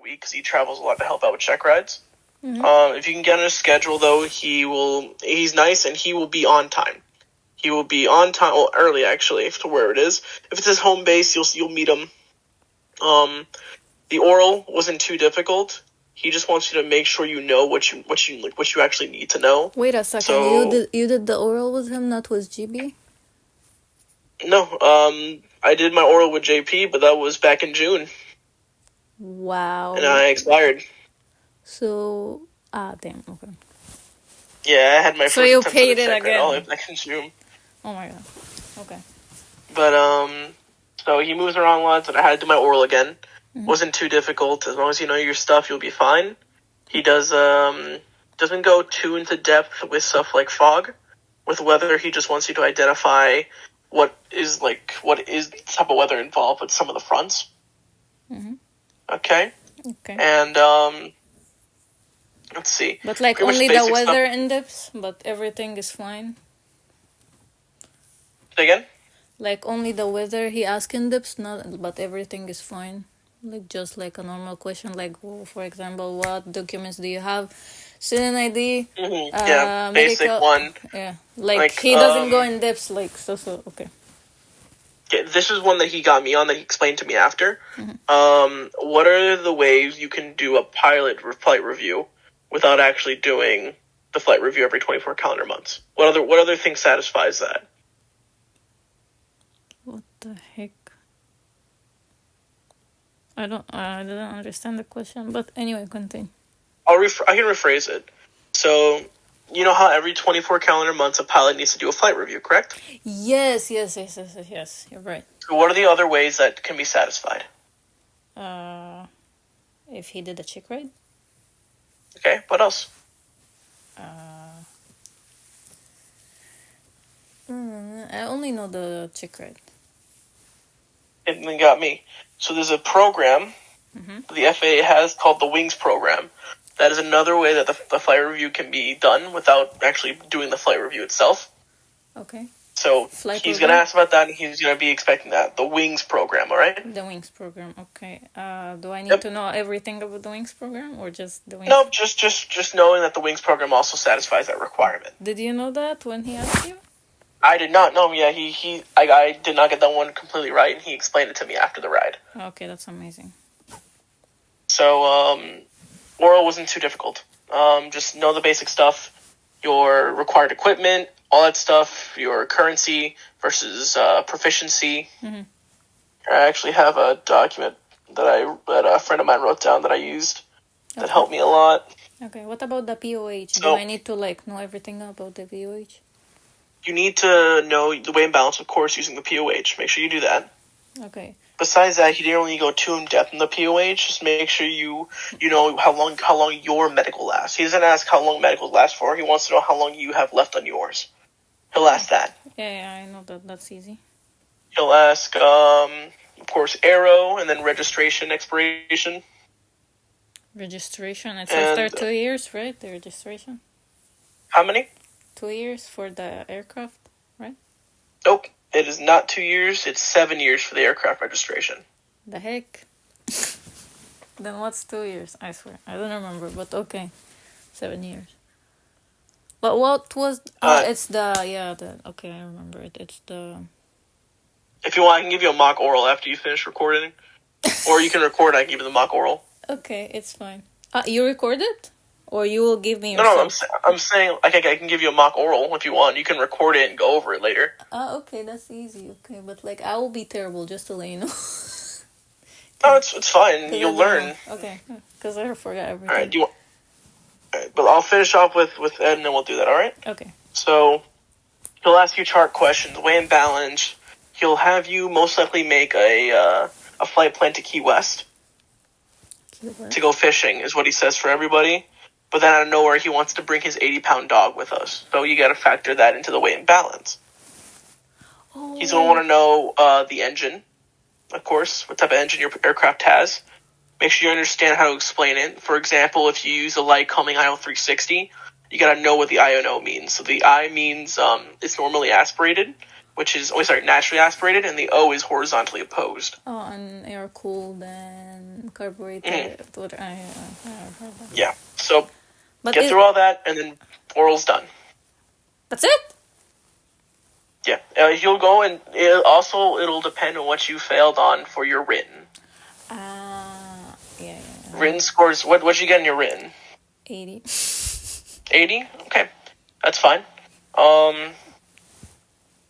week because he travels a lot to help out with check rides. Mm-hmm. If you can get on his schedule, though, he's nice and he will be on time. He will be on time, well, early actually, to where it is. If it's his home base, you'll meet him. The oral wasn't too difficult. He just wants you to make sure you know what you actually need to know. Wait a second. So, you did the oral with him, not with GB? No, I did my oral with JP, but that was back in June. Wow. And I expired. So, damn, okay. Yeah, I had my So first you attempt paid at it the again. all back in June. Oh my god. Okay. But, so he moves around lots, and I had to do my oral again. Mm-hmm. Wasn't too difficult. As long as you know your stuff, you'll be fine. He doesn't go too into depth with stuff like fog. With weather, he just wants you to identify what is the type of weather involved with some of the fronts. Mm-hmm. Okay. And, let's see. But like pretty much only the basic weather stuff. in dips, but everything is fine. Say again? Like only the weather he asked in dips, but everything is fine. Like just like a normal question, like for example, what documents do you have? Student ID. Mm-hmm. Yeah, basic medical, one. Yeah, like he doesn't go in depth. Like so okay. Yeah, this is one that he got me on that he explained to me after. Mm-hmm. What are the ways you can do a flight review without actually doing the flight review every 24 calendar months? What other thing satisfies that? What the heck? I didn't understand the question, but anyway, continue. I can rephrase it. So, you know how every 24 calendar months a pilot needs to do a flight review, correct? Yes. You're right. So what are the other ways that can be satisfied? If he did a check ride. Okay, what else? I only know the check ride. And then got me. So there's a program the FAA has called the WINGS program. That is another way that the flight review can be done without actually doing the flight review itself. Okay. So he's going to ask about that, and he's going to be expecting that. The WINGS program, all right? The WINGS program, okay. Do I need to know everything about the WINGS program, or just the WINGS? No, just knowing that the WINGS program also satisfies that requirement. Did you know that when he asked you? I did not know. Yeah, I did not get that one completely right, and he explained it to me after the ride. Okay, that's amazing. So, oral wasn't too difficult. Just know the basic stuff, your required equipment, all that stuff, your currency versus proficiency. Mm-hmm. I actually have a document that a friend of mine wrote down that I used that helped me a lot. Okay, what about the POH? So, do I need to know everything about the POH? You need to know the weight and balance, of course, using the POH. Make sure you do that. Okay. Besides that, he didn't really go too in depth in the POH. Just make sure you know how long your medical lasts. He doesn't ask how long medical lasts for. He wants to know how long you have left on yours. He'll ask that. Yeah, I know that. That's easy. He'll ask, of course, aero and then registration expiration. Registration. It's after 2 years, right? The registration. How many? 2 years for the aircraft, right? Nope. It is not 2 years. It's 7 years for the aircraft registration. The heck? Then what's 2 years? I swear. I don't remember, but okay. 7 years. But what was... it's okay, I remember it. It's the... If you want, I can give you a mock oral after you finish recording. Or you can record, I can give you the mock oral. Okay, it's fine. You record it? Or you will give me yourself? No, I'm saying I can give you a mock oral if you want. You can record it and go over it later. Okay, that's easy. Okay, but I will be terrible, just to let you know. No, it's fine. You'll learn. Okay, because I forgot everything. All right, but I'll finish off with Ed, and then we'll do that. All right? Okay. So he'll ask you chart questions, weigh and balance. He'll have you most likely make a flight plan to Key West. To go fishing is what he says for everybody. But then out of nowhere, he wants to bring his 80-pound dog with us. So you got to factor that into the weight and balance. Oh. He's going to want to know the engine, of course, what type of engine your aircraft has. Make sure you understand how to explain it. For example, if you use a Lycoming IO360, you got to know what the INO means. So the I means it's normally aspirated. which is naturally aspirated, and the O is horizontally opposed. Oh, and air cooled and carbureted. Yeah. So get through all that, and then oral's done. That's it? Yeah. You'll go, and it'll depend on what you failed on for your written. Yeah. Written scores. What'd you get in your written? 80. 80? Okay. That's fine.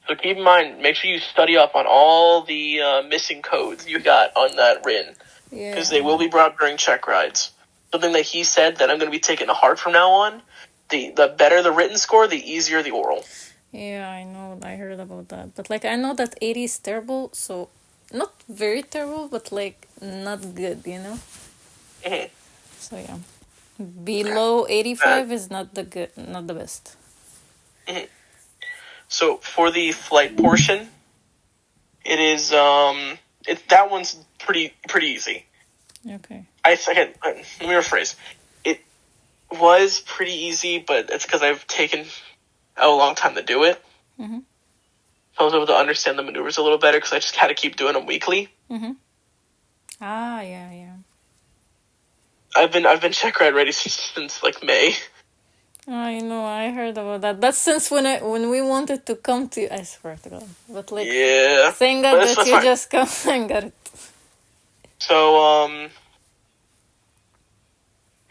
So keep in mind, make sure you study up on all the missing codes you got on that written. Yeah. Because they will be brought during check rides. Something that he said that I'm going to be taking to heart from now on, the better the written score, the easier the oral. Yeah, I know. I heard about that. But, I know that 80 is terrible, so not very terrible, but, not good, you know? Mm-hmm. So, yeah. Below 85 is not the best. Mm-hmm. So for the flight portion, it is that one's pretty easy. Okay. Let me rephrase. It was pretty easy, but it's because I've taken a long time to do it. Mm-hmm. So I was able to understand the maneuvers a little better because I just had to keep doing them weekly. Mm-hmm. Yeah. I've been check ride ready since May. I know, I heard about that. That's since when we wanted to come to you, I swear to God. But yeah. Thank God that you just come and got it. So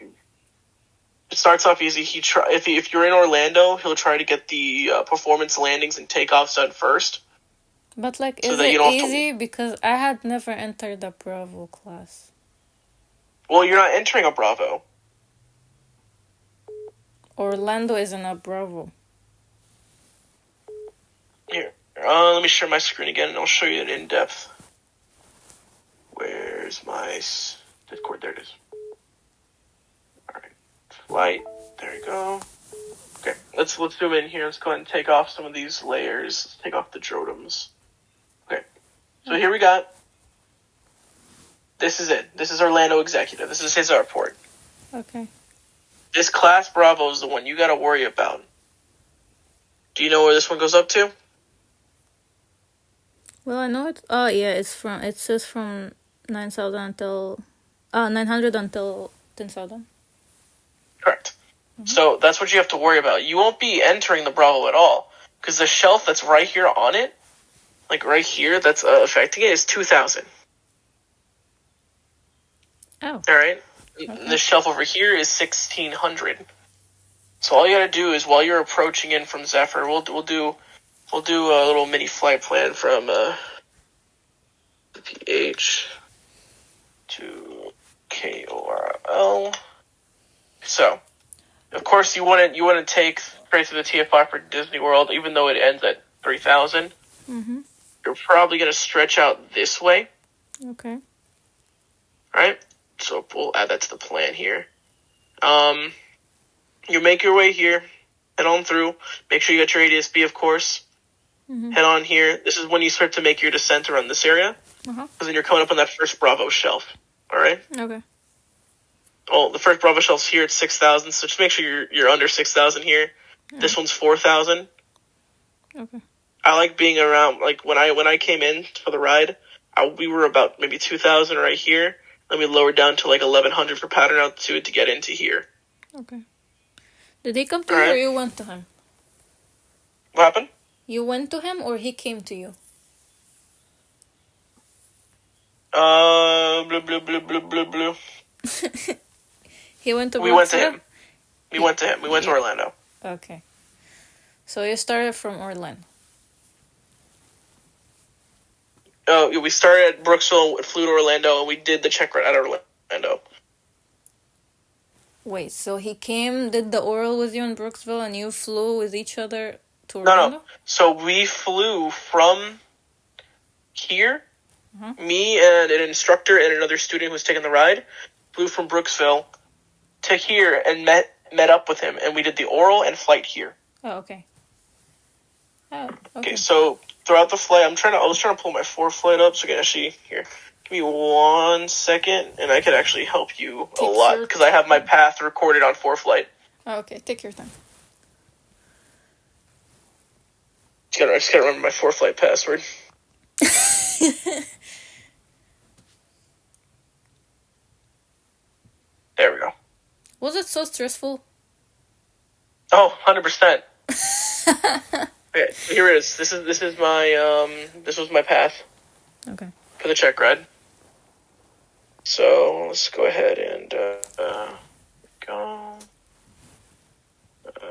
it starts off easy. If you're in Orlando, he'll try to get the performance landings and takeoffs done first. But is it easy? Because I had never entered the Bravo class. Well, you're not entering a Bravo. Orlando isn't a Bravo. Here, let me share my screen again, and I'll show you it in depth. Where's my Discord? There it is. All right, flight. There you go. Okay, let's zoom in here. Let's go ahead and take off some of these layers. Let's take off the Jotams. Okay, so here we got. This is it. This is Orlando Executive. This is his airport. Okay. This class Bravo is the one you got to worry about. Do you know where this one goes up to? Well, I know it. Oh, yeah, it says from 9,000 until 900 until 10,000. Correct. Mm-hmm. So that's what you have to worry about. You won't be entering the Bravo at all because the shelf that's right here on it, right here, that's affecting it, is 2,000. Oh. All right. Okay. The shelf over here is 1,600. So all you gotta do is while you're approaching in from Zephyr, we'll do a little mini flight plan from PH to KORL. So, of course, you want to take straight to the TFI for Disney World, even though it ends at 3,000. Mm-hmm. You're probably gonna stretch out this way. Okay. Right. So we'll add that to the plan here. You make your way here, head on through. Make sure you got your ADS-B, of course. Mm-hmm. Head on here. This is when you start to make your descent around this area. Because then you're coming up on that first Bravo shelf. All right? Okay. Well, the first Bravo shelf's here at 6,000, so just make sure you're under 6,000 here. Yeah. This one's 4,000. Okay. I like being around, when I came in for the ride, we were about maybe 2,000 right here. Then we lowered down to 1,100 for pattern altitude to get into here. Okay. Did he come to you or you went to him? What happened? You went to him or he came to you? Blue, blue, blue, blue, blue, blue. He went to We went to him. We went to him. We went to Orlando. Okay. So you started from Orlando. Oh, we started at Brooksville, flew to Orlando, and we did the check ride at Orlando. Wait, so he came, did the oral with you in Brooksville, and you flew with each other to Orlando? No. So we flew from here, me and an instructor and another student who was taking the ride, flew from Brooksville to here and met up with him, and we did the oral and flight here. Oh, okay. Okay, so throughout the flight, I was trying to pull my 4 flight up, so I can actually, here, give me 1 second, and I could actually help you a lot, because I have my path recorded on 4 flight. Oh, okay, take your time. I just gotta remember my ForeFlight password. There we go. Was it so stressful? Oh, 100%. Okay, here it is. This is my this was my path. Okay. For the check ride. So let's go ahead and go. I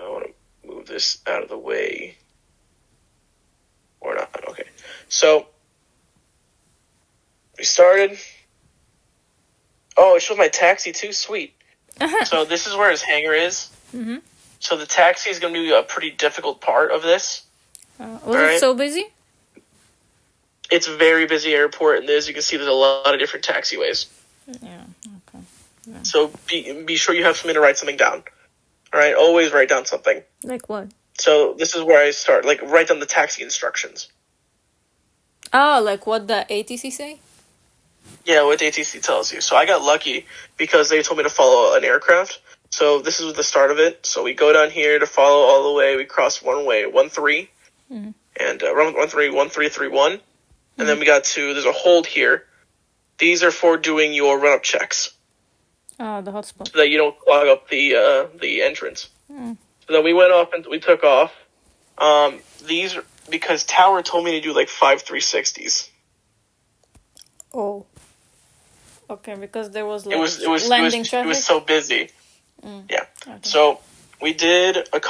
want to move this out of the way. Or not. Okay. So we started. Oh, it shows my taxi too. Sweet. So this is where his hangar is. Mm-hmm. So the taxi is going to be a pretty difficult part of this. Was it so busy? It's a very busy airport, and as you can see, there's a lot of different taxiways. Yeah. Okay. Yeah. So be sure you have something to write something down. All right, always write down something. Like what? So this is where I start. Like, write down the taxi instructions. Oh, like what the ATC say? Yeah, what the ATC tells you. So I got lucky because they told me to follow an aircraft. So this is the start of it. So we go down here to follow all the way. We cross one way, 13, and run 1331. And then we got to, there's a hold here. These are for doing your run-up checks. Oh, the hotspot. So that you don't clog up the entrance. So then we went up and we took off. These, because Tower told me to do like 5 360s. Oh. Okay, because there was like landing traffic? It was so busy. Yeah. Okay. So we did a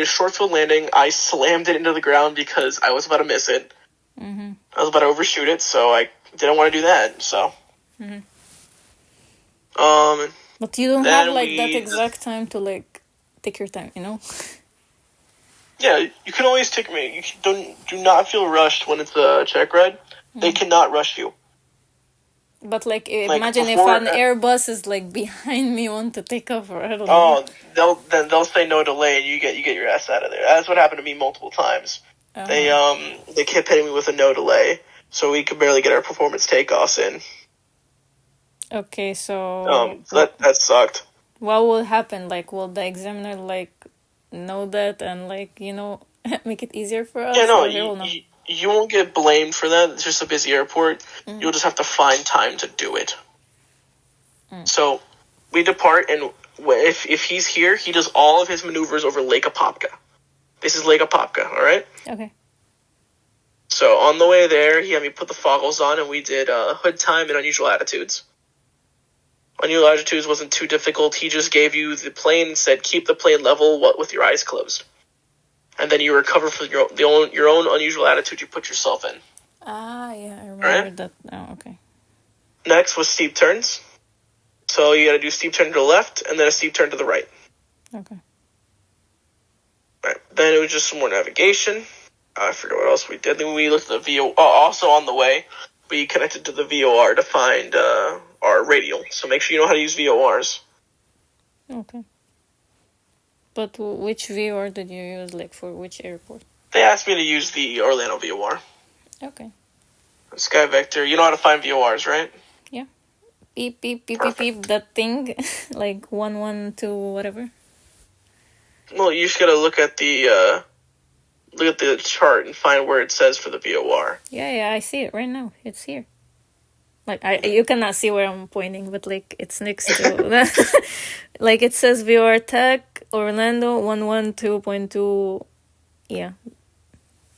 short field landing. I slammed it into the ground because I was about to miss it. Mm-hmm. I was about to overshoot it, so I didn't want to do that. So, but you don't have like that exact time to like take your time, you know? Yeah, you can always take me. You do not feel rushed when it's a check ride. They cannot rush you. But like imagine if an Airbus is like behind me, want to take off, or I don't know. Oh, they'll say no delay, and you get your ass out of there. That's what happened to me multiple times. They kept hitting me with a no delay, so we could barely get our performance takeoffs in. Okay, so that sucked. What will happen? Like, will the examiner like know that and like make it easier for us? Yeah, no, you won't get blamed for that. It's just a busy airport. You'll just have to find time to do it. So we depart, and if he's here, he does all of his maneuvers over Lake Apopka. This is Lake Apopka, all right? Okay. So on the way there, he had me put the foggles on, and we did hood time and unusual attitudes. Unusual attitudes wasn't too difficult. He just gave you the plane and said, keep the plane level with your eyes closed. And then you recover from your own unusual attitude you put yourself in. Ah, yeah, I remember that. Oh, okay. Next was steep turns. So you got to do a steep turn to the left, and then a steep turn to the right. Okay. Right. Then it was just some more navigation. I forget what else we did. Then we looked at the VOR. Also on the way, we connected to the VOR to find our radial. So make sure you know how to use VORs. Okay. But which VOR did you use, like, for which airport? They asked me to use the Orlando VOR. Okay. Sky Vector. You know how to find VORs, right? Yeah. Beep, beep, beep, beep, beep, that thing. Like 112, whatever. Well, you just gotta look at the chart and find where it says for the VOR. Yeah, I see it right now. It's here. Like, you cannot see where I'm pointing, but like it's next to like it says VOR Tech Orlando 112.2. Yeah.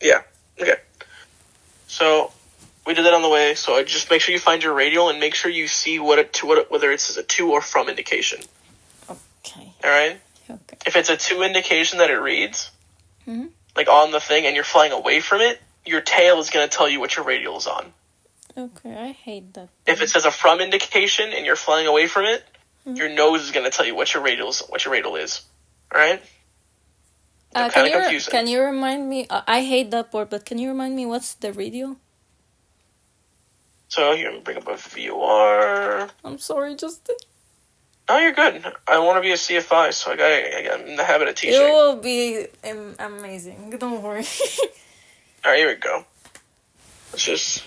Yeah. Okay. So we did that on the way. So I just make sure you find your radial and make sure you see whether it says a to or from indication. Okay. All right. Okay. If it's a to indication that it reads, like on the thing, and you're flying away from it, your tail is going to tell you what your radial is on. Okay, I hate that. If it says a from indication and you're flying away from it, your nose is going to tell you what your radial is. All right? Kind of confusing. Can you remind me? I hate that part, but can you remind me what's the radial? So here, let me bring up a VOR. I'm sorry, Justin. Oh, you're good. I want to be a CFI, so I got in the habit of teaching. It will be amazing. Don't worry. All right, here we go. Let's just...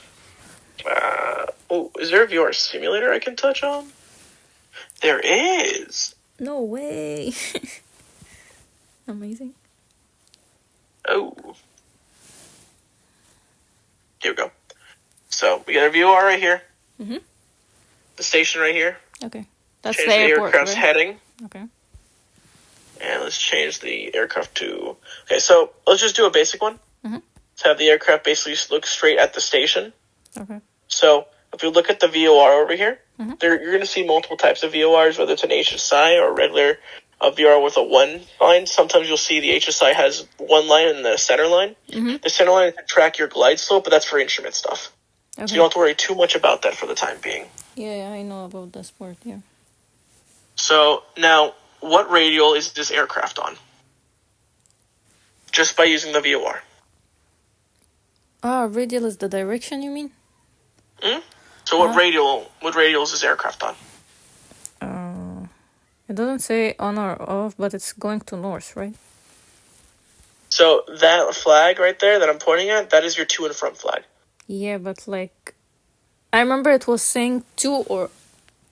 is there a VR simulator I can touch on? There is. No way. Amazing. Oh. Here we go. So we got our VOR right here. Mm-hmm. The station right here. Okay. That's Change the airport, aircraft's right? heading. Okay. And let's change the aircraft to... Okay, so let's just do a basic one. Mm-hmm. To have the aircraft basically look straight at the station. Okay. So if you look at the VOR over here, mm-hmm. you're going to see multiple types of VORs, whether it's an HSI or a regular VOR with a one line. Sometimes you'll see the HSI has one line and the center line. Mm-hmm. The center line can track your glide slope, but that's for instrument stuff. Okay. So you don't have to worry too much about that for the time being. Yeah, I know about the sport, yeah. So now, what radial is this aircraft on? Just by using the VOR. Radial is the direction, you mean? Hmm? So what radial is this aircraft on? It doesn't say on or off, but it's going to north, right? So that flag right there that I'm pointing at, that is your to and from flag. Yeah, but like, I remember it was saying to or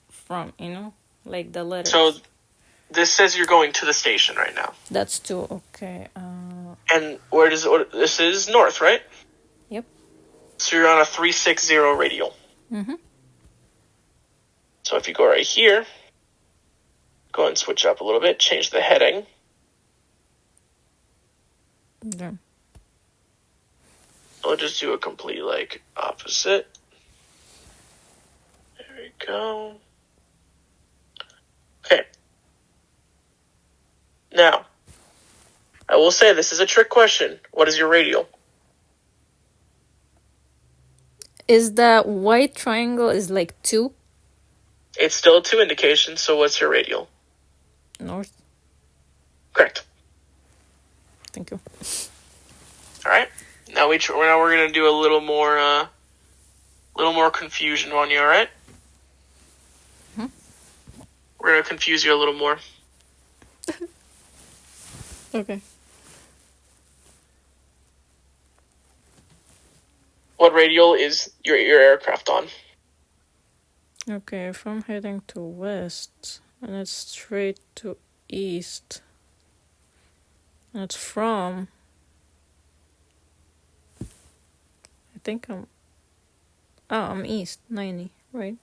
from, you know? Like the letters. So this says you're going to the station right now. That's to, okay. And where does it, this is north, right? Yep. So you're on a 360 radial. Mm-hmm. So if you go right here, go and switch up a little bit, change the heading. Yeah. I'll just do a complete, opposite. There we go. Okay. Now, I will say this is a trick question. What is your radial? Is that white triangle is like 2? It's still a 2 indication, so what's your radial? North. Correct. Thank you. All right. Now we're gonna do a little more confusion on you. All right. Hmm? We're gonna confuse you a little more. Okay. What radial is your aircraft on? Okay, if I'm heading to west and it's straight to east, and it's from, I think I'm east, 90, right?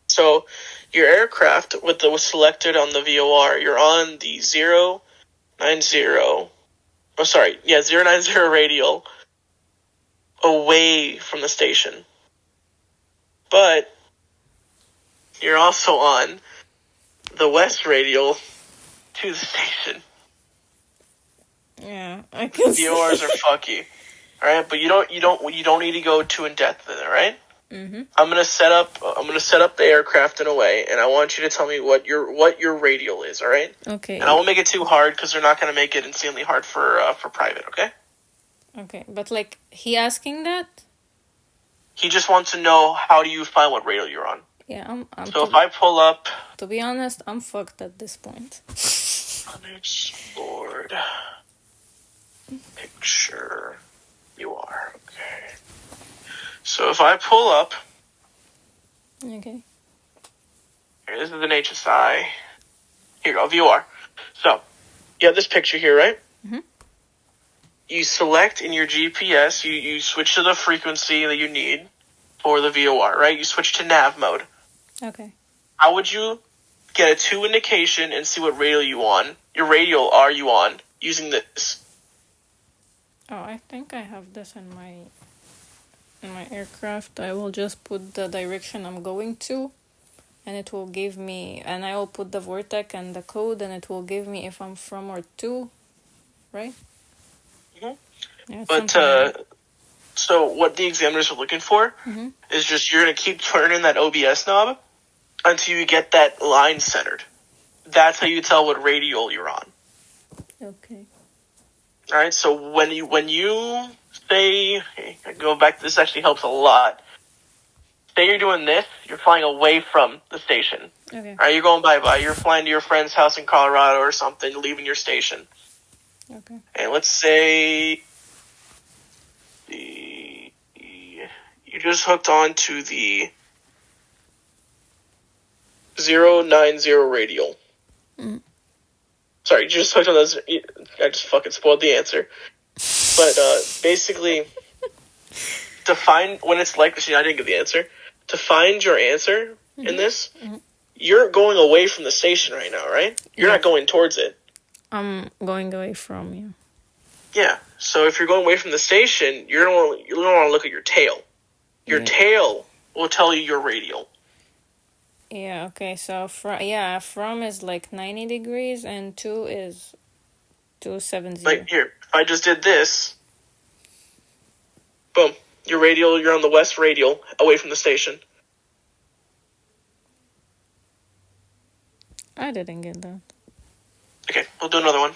So your aircraft was selected on the VOR. You're on the 090. Oh, sorry. Yeah, 090 radial away from the station. But you're also on the west radial to the station. Yeah, I can see. VORs are fucky. All right, but you don't need to go too in depth in it, right? Mm-hmm. I'm gonna set up the aircraft in a way, and I want you to tell me what your radial is. All right? Okay. And I won't make it too hard because they're not gonna make it insanely hard for private. Okay? Okay, but like he asking that? He just wants to know how do you find what radial you're on. Yeah, I'm so if I pull up, to be honest, I'm fucked at this point. Unexplored picture. You are okay. So if I pull up, okay. Here, this is an HSI. Here you go, VOR. So you have this picture here, right? Mm-hmm. You select in your GPS, you switch to the frequency that you need for the VOR, right? You switch to nav mode. Okay. How would you get a 2 indication and see what radial your radial are you on using this? Oh, I think I have this in my aircraft. I will just put the direction I'm going to, and it will give me, and I will put the vortex and the code, and it will give me if I'm from or to, right? Mm-hmm. Yeah, but so what the examiners are looking for mm-hmm. is just you're going to keep turning that OBS knob until you get that line centered. That's how you tell what radial you're on. Okay. All right. So when you say, I go back. This actually helps a lot. Say you're doing this. You're flying away from the station. Okay. All right. You're going bye-bye. You're flying to your friend's house in Colorado or something, leaving your station. Okay. And let's say you just hooked on to the 090 radial. Mm. Sorry, you just hooked on those. I just fucking spoiled the answer. But basically, to find when it's like, see, I didn't get the answer. To find your answer in this, you're going away from the station right now, right? You're not going towards it. I'm going away from you. Yeah. So if you're going away from the station, you don't want to look at your tail. Your tail will tell you your radial. Yeah. Okay. So from is like 90 degrees and 2 is 270. Like here, if I just did this, boom, your radial. You're on the west radial, away from the station. I didn't get that. Okay, we'll do another one.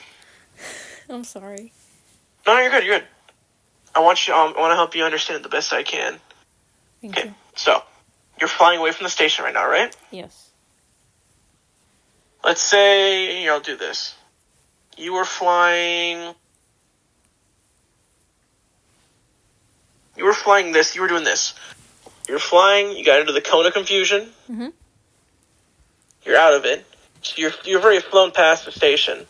I'm sorry. No, you're good. You're good. I want to help you understand it the best I can. Thank you. So you're flying away from the station right now, right? Yes. Let's say I'll do this. You were flying. You were flying this. You were doing this. You're flying. You got into the cone of confusion. Mm-hmm. You're out of it. So you've already flown past the station.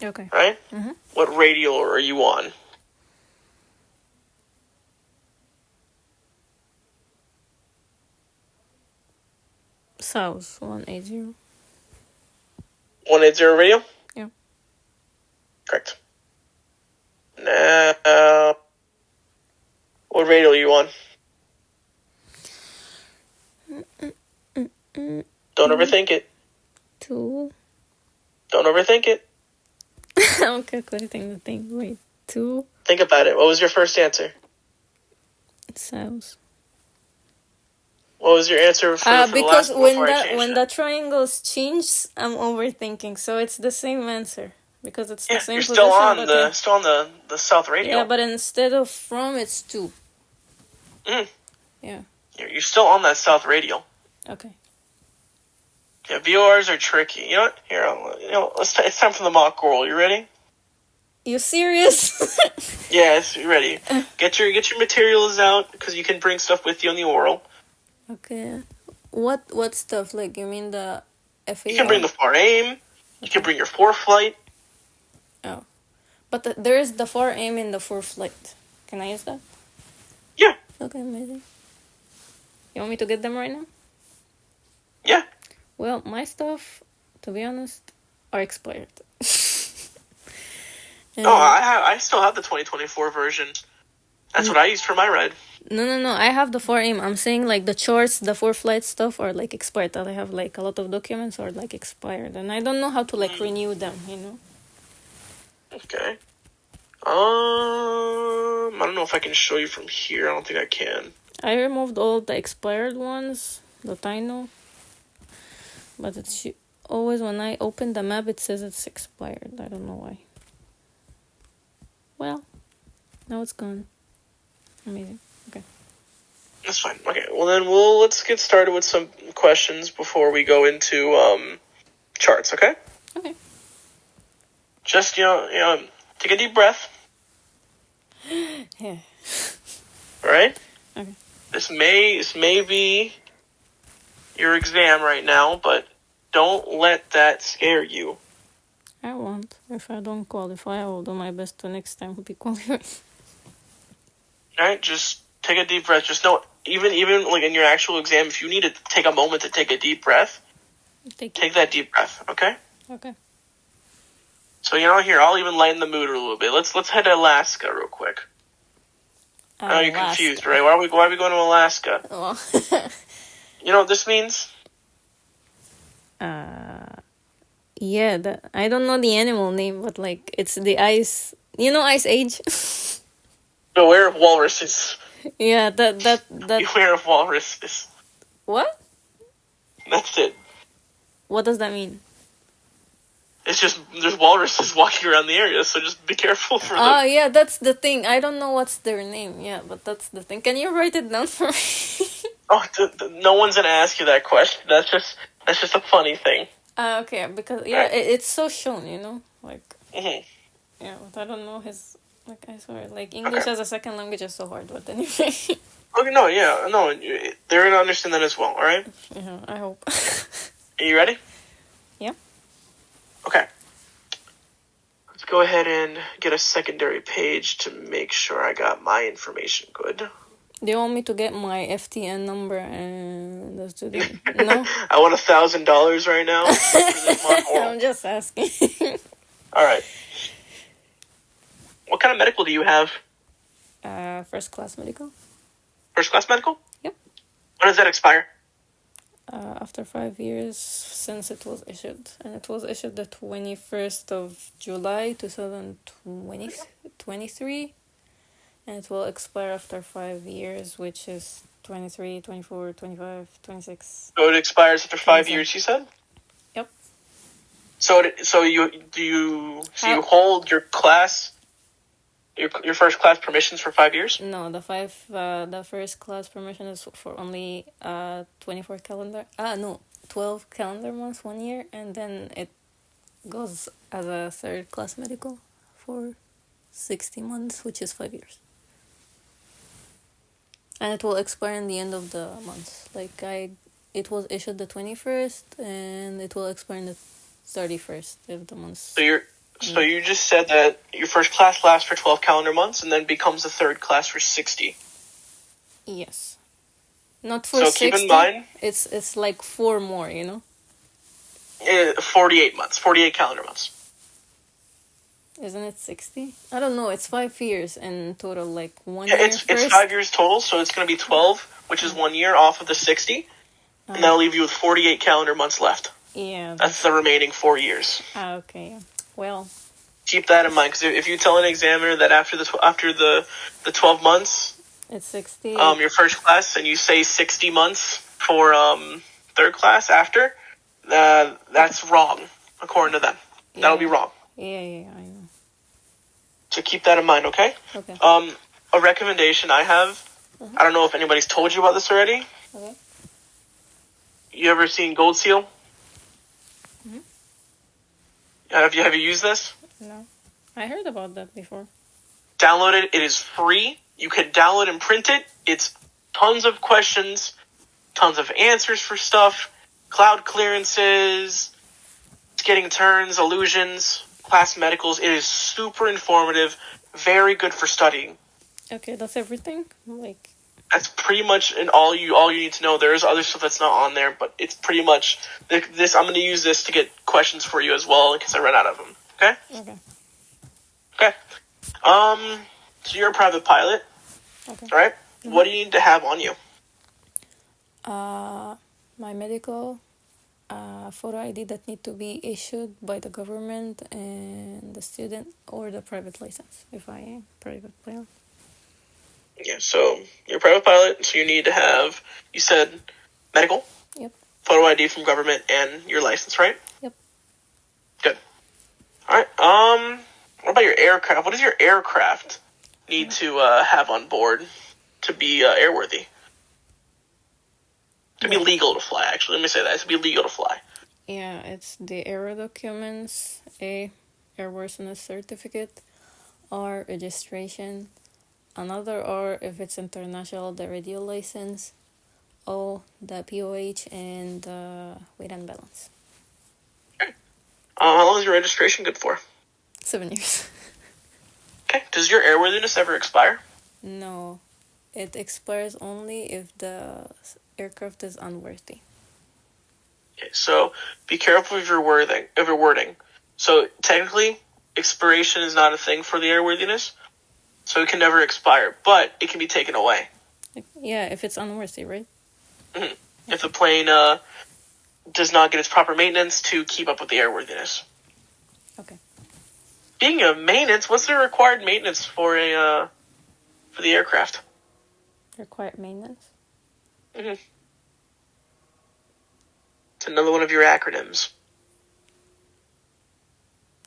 Okay. Right? Mm-hmm. What radial are you on? South 180. 180 radial? Yeah. Correct. Now, what radial are you on? Don't overthink it. 2. Don't overthink it. I'm calculating the thing. Wait. 2. Think about it. What was your first answer? South. What was your answer for the because last when the triangles change, I'm overthinking. So it's the same answer because it's the same you're position. Still on the south radial. Yeah, but instead of from, it's 2. Yeah. You're still on that south radial. Okay. Yeah, VORs are tricky. You know what? Here, it's time for the mock roll. You ready? You serious? Yes, you ready. Get your materials out because you can bring stuff with you on the oral. Okay. What stuff? Like, you mean the FAR? You can bring the FAR aim. You can bring your FORFlight. Oh. But there is the FAR aim in the FORFlight. Can I use that? Yeah. Okay, amazing. You want me to get them right now? Yeah. Well, my stuff, to be honest, are expired. I still have the 2024 version. That's what I used for my ride. No. I have the 4 aim. I'm saying like the charts, the FORFlight stuff are like expired. I have like a lot of documents are like expired, and I don't know how to like renew them. You know. Okay. I don't know if I can show you from here. I don't think I can. I removed all the expired ones that I know, but it's always when I open the map, it says it's expired. I don't know why. Well, now it's gone. Amazing. Okay. That's fine. Okay. Well, then let's get started with some questions before we go into charts. Okay. Okay. Just take a deep breath. Yeah. All right. Okay. This may be your exam right now, but don't let that scare you. I won't. If I don't qualify, I will do my best to next time be qualified. Alright, just take a deep breath. Just know, even like in your actual exam, if you need to take a moment to take a deep breath, take that deep breath, okay? Okay. So here, I'll even lighten the mood a little bit. Let's head to Alaska real quick. I know you're confused, right? Why are we going to Alaska? Well, you know what this means? Yeah, I don't know the animal name, but like it's the ice. You know, Ice Age. Beware of walruses. Yeah, that. Beware of walruses. What? That's it. What does that mean? It's just there's walruses walking around the area, so just be careful for them. Oh, yeah, that's the thing. I don't know what's their name. Yeah, but that's the thing. Can you write it down for me? Oh, no one's gonna ask you that question. That's just a funny thing. Okay, because it's so shown, like. Mm-hmm. Yeah, but I don't know his. Like, I swear, like English as a second language is so hard. But anyway. Okay, no, they're gonna understand that as well. All right. Yeah, I hope. Are you ready? Yeah. Okay. Let's go ahead and get a secondary page to make sure I got my information good. Do you want me to get my FTN number and the student? No? I want $1,000 right now. I'm just asking. All right. What kind of medical do you have? First class medical. First class medical? Yep. When does that expire? After 5 years since it was issued. And it was issued the 21st of July 2023. And it will expire after 5 years, which is 23, 24, 25, 26. So it expires after 5 years, you said? Yep. So you hold your class, your first class permissions for 5 years? No, the first class permission is for only 12 calendar months, 1 year, and then it goes as a third class medical for 60 months, which is 5 years. And it will expire in the end of the month. It was issued the 21st, and it will expire in the 31st of the month. So you just said that your first class lasts for 12 calendar months, and then becomes a third class for 60. Yes. Not for 60. So keep in mind, it's like 4 more, 48 months, 48 calendar months. Isn't it 60? I don't know. It's 5 years in total, like 1 year. It's 5 years total, so it's going to be 12, which is 1 year off of the 60, and that'll leave you with 48 calendar months left. Yeah. That's the remaining 4 years. Okay. Well, keep that in mind, because if you tell an examiner that after the 12 months, it's 60. Your first class, and you say 60 months for third class after, that's wrong according to them. Yeah. That'll be wrong. Yeah, I know. So keep that in mind, okay? Okay. A recommendation I have. I don't know if anybody's told you about this already. Okay. You ever seen Gold Seal? Mm-hmm. Have you used this? No. I heard about that before. Download it. It is free. You can download and print it. It's tons of questions, tons of answers for stuff, cloud clearances, getting turns, illusions, class medicals. It is super informative, very good for studying. Okay, that's everything? That's pretty much all you need to know. There is other stuff that's not on there, but it's pretty much this. I'm going to use this to get questions for you as well in case I run out of them. Okay? Okay. So you're a private pilot. Okay. All right? Mm-hmm. What do you need to have on you? My medical, photo ID that need to be issued by the government, and the student or the private license, if I am private pilot. Yeah, so you're a private pilot, so you need to have, you said, medical? Yep. Photo ID from government, and your license, right? Yep. Good. All right, what about your aircraft? What does your aircraft need to have on board to be airworthy? To be legal to fly, actually. Let me say that. To be legal to fly. Yeah, it's the aero documents, A, airworthiness certificate, R, registration, another R, if it's international, the radio license, O, the POH, and weight and balance. Okay. How long is your registration good for? 7 years. Okay. Does your airworthiness ever expire? No. It expires only if the aircraft is unworthy. Okay, so be careful of your wording. So technically, expiration is not a thing for the airworthiness, so it can never expire, but it can be taken away. Yeah, if it's unworthy, right? Mm-hmm. If the plane does not get its proper maintenance to keep up with the airworthiness. Okay. Speaking of maintenance, what's the required maintenance for the aircraft? Required maintenance? Mm-hmm. It's another one of your acronyms.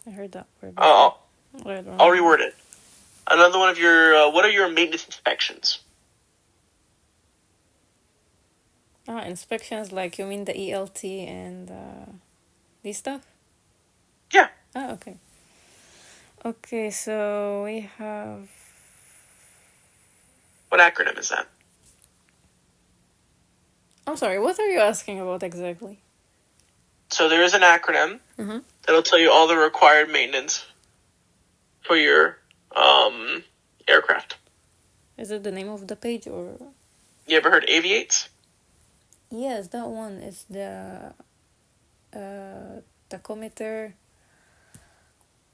I heard that word. I'll reword it. Another one of your, what are your maintenance inspections? Inspections, like you mean the ELT and these stuff? Yeah. Oh, okay. Okay, so we have... What acronym is that? I'm sorry, what are you asking about exactly? So there is an acronym that'll tell you all the required maintenance for your aircraft. Is it the name of the page or? You ever heard Aviates? Yes, that one is the tachometer.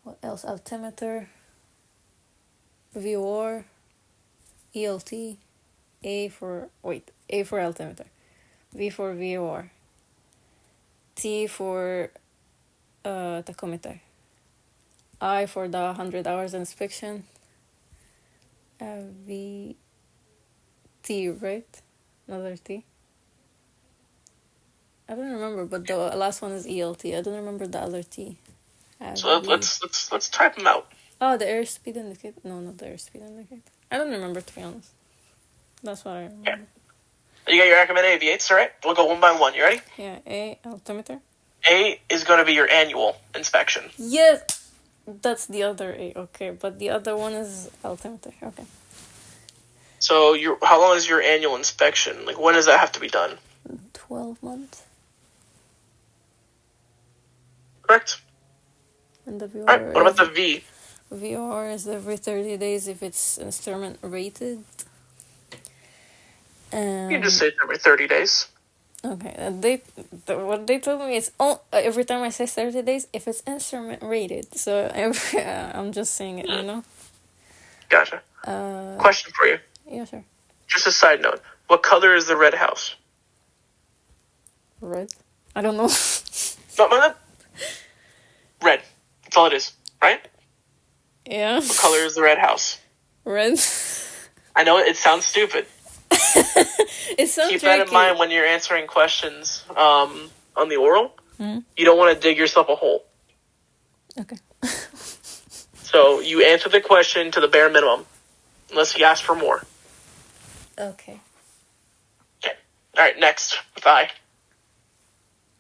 What else? Altimeter, VOR, ELT, A for altimeter, V for VOR, T for tachometer, I for the 100 hours inspection, V, T, right? Another T. I don't remember, but the last one is ELT. I don't remember the other T. So let's type them out. Oh, the airspeed indicator. No, not the airspeed indicator. I don't remember, to be honest. That's what I remember. Okay. You got your Ackerman Aviates, all right? We'll go one by one. You ready? Yeah, A, altimeter. A is going to be your annual inspection. Yes! That's the other A, okay. But the other one is altimeter, okay. So how long is your annual inspection? Like, when does that have to be done? 12 months. Correct. And the VOR. All right, what about the V? VOR is every 30 days if it's instrument rated. You can just say it's every 30 days. Okay, what they told me is every time I say 30 days, if it's instrument rated. So I'm just saying it, you know? Gotcha. Question for you. Yeah, sure. Just a side note. What color is the red house? Red? I don't know. No. Red. That's all it is, right? Yeah. What color is the red house? Red. I know it sounds stupid. It sounds Keep that in mind when you're answering questions on the oral. Mm-hmm. You don't want to dig yourself a hole. Okay. So you answer the question to the bare minimum, unless you ask for more. Okay. Okay. All right, next. With I.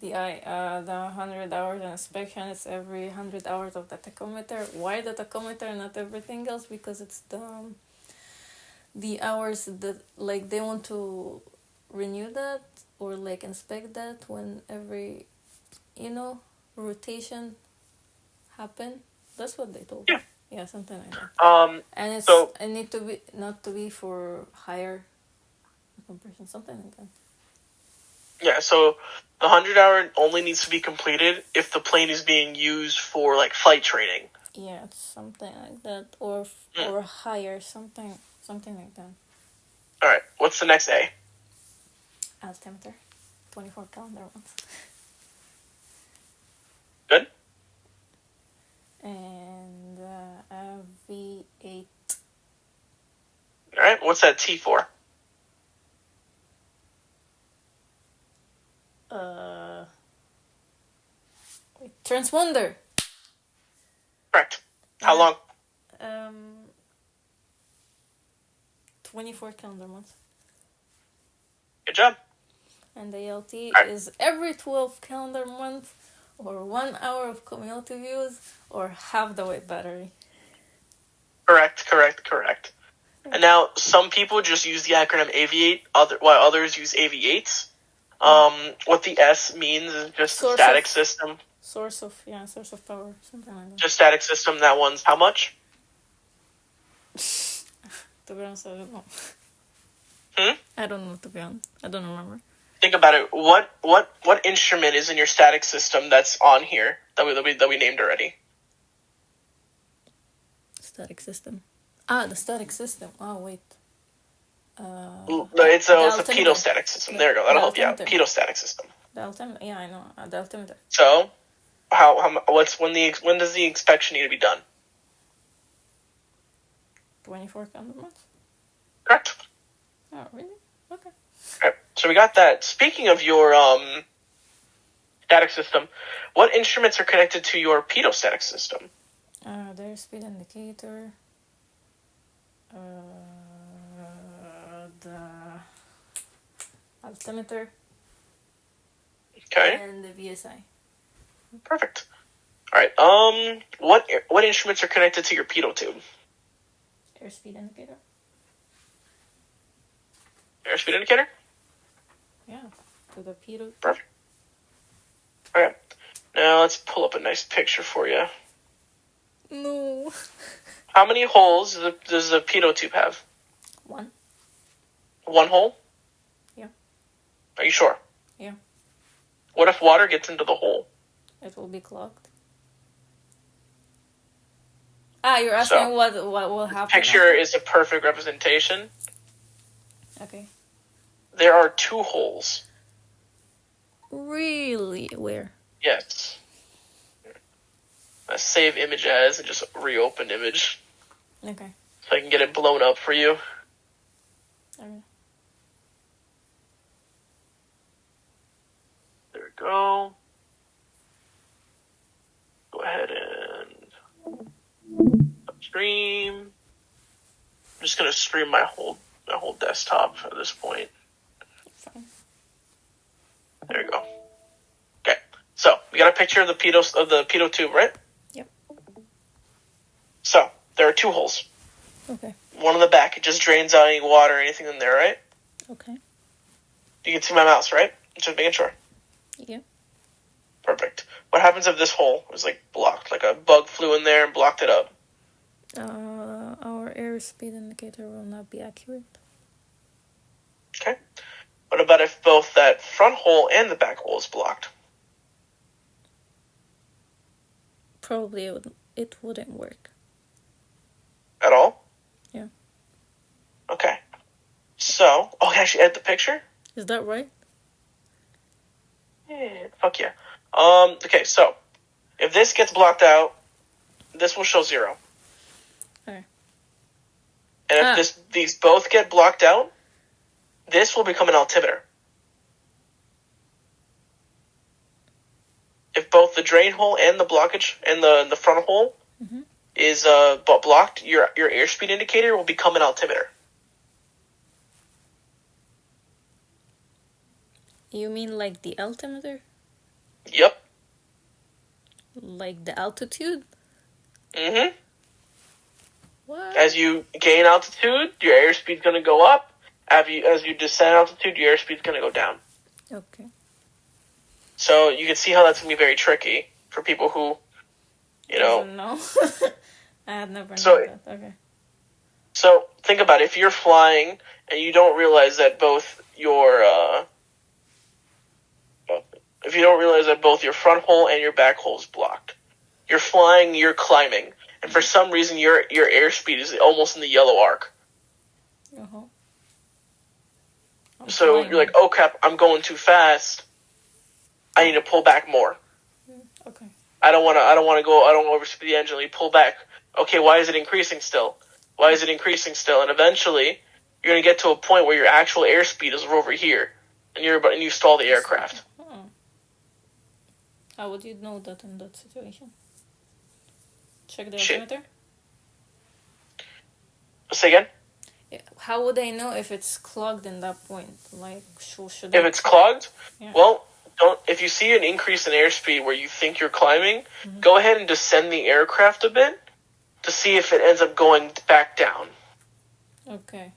The 100 hours inspection is every 100 hours of the tachometer. Why the tachometer, not everything else? Because it's the hours that, like, they want to renew that or, like, inspect that when every, rotation happen. That's what they told me. Yeah. Yeah, something like that. And it need to be, not to be for higher compression, something like that. Yeah, so the 100-hour only needs to be completed if the plane is being used for, like, flight training. Yeah, it's something like that. Or higher, something like that. All right, what's the next A? Altimeter. 24 calendar months. Good. And V8. All right, what's that T for? Transponder. Correct. How long? 24 calendar months. Good job. And the ALT right. is every 12 calendar months, or 1 hour of cumulative use, or half the weight battery. Correct. And now some people just use the acronym Aviate, while others use Aviates. What the S means is just static system. Source of power, something like that. Just static system. That one's how much? To be honest, I don't know. I don't know, to be honest. I don't remember. Think about it. What instrument is in your static system that's on here that we named already? Static system. The static system. Oh, wait. It's a pedostatic system. There you go. That'll help you out. Pedostatic system. The altimeter. Yeah, I know. The altimeter. So, when does the inspection need to be done? 24 calendar months. Correct. Oh, really? Okay. All right. So we got that. Speaking of your static system, what instruments are connected to your pedostatic system? There's speed indicator. The altimeter. Okay. And the VSI. Perfect. All right. What instruments are connected to your pedo tube? Airspeed indicator. Airspeed indicator? Yeah. To the pedo. Perfect. All right. Now let's pull up a nice picture for you. No. How many holes does the pitot tube have? One. One hole? Yeah. Are you sure? Yeah. What if water gets into the hole? It will be clogged. You're asking what will happen. Picture after? is a perfect representation. Okay. There are 2 holes. Really? Where? Yes. Save image as and just reopen image. Okay. So I can get it blown up for you. Okay. There we go. Go ahead and stream. I'm just gonna stream my whole desktop at this point. Fine. There you go. Okay. So we got a picture of the pitot tube, right? Yep. So there are 2 holes. Okay. One in the back, it just drains out any water or anything in there, right? Okay. You can see my mouse, right? Just making sure. Yeah. Perfect. What happens if this hole is blocked? Like a bug flew in there and blocked it up. Our airspeed indicator will not be accurate. Okay. What about if both that front hole and the back hole is blocked? Probably it wouldn't work. At all? Yeah. Okay. So, can I actually edit the picture? Is that right? Yeah, fuck yeah. Okay, so, if this gets blocked out, this will show 0. Okay. And if these both get blocked out, this will become an altimeter. If both the drain hole and the blockage and the front hole is blocked, your airspeed indicator will become an altimeter. You mean like the altimeter? Yep. Like the altitude? Mm-hmm. What? As you gain altitude, your airspeed's going to go up. As you descend altitude, your airspeed's going to go down. Okay. So you can see how that's going to be very tricky for people who, No. I had never known that. Okay. So think about it. If you're flying and you don't realize that both your front hole and your back hole is blocked, you're flying, you're climbing, and for some reason your airspeed is almost in the yellow arc. Uh-huh. So you're like, oh crap, I'm going too fast. I need to pull back more. Okay. I don't want to overspeed the engine. You pull back. Okay, why is it increasing still? Why is it increasing still? And eventually, you're going to get to a point where your actual airspeed is over here, and you stall the aircraft. How would you know that in that situation? Check the altimeter? Say again? How would I know if it's clogged in that point? Like, should if it's clogged? Yeah. Well, if you see an increase in airspeed where you think you're climbing, go ahead and descend the aircraft a bit to see if it ends up going back down. Okay.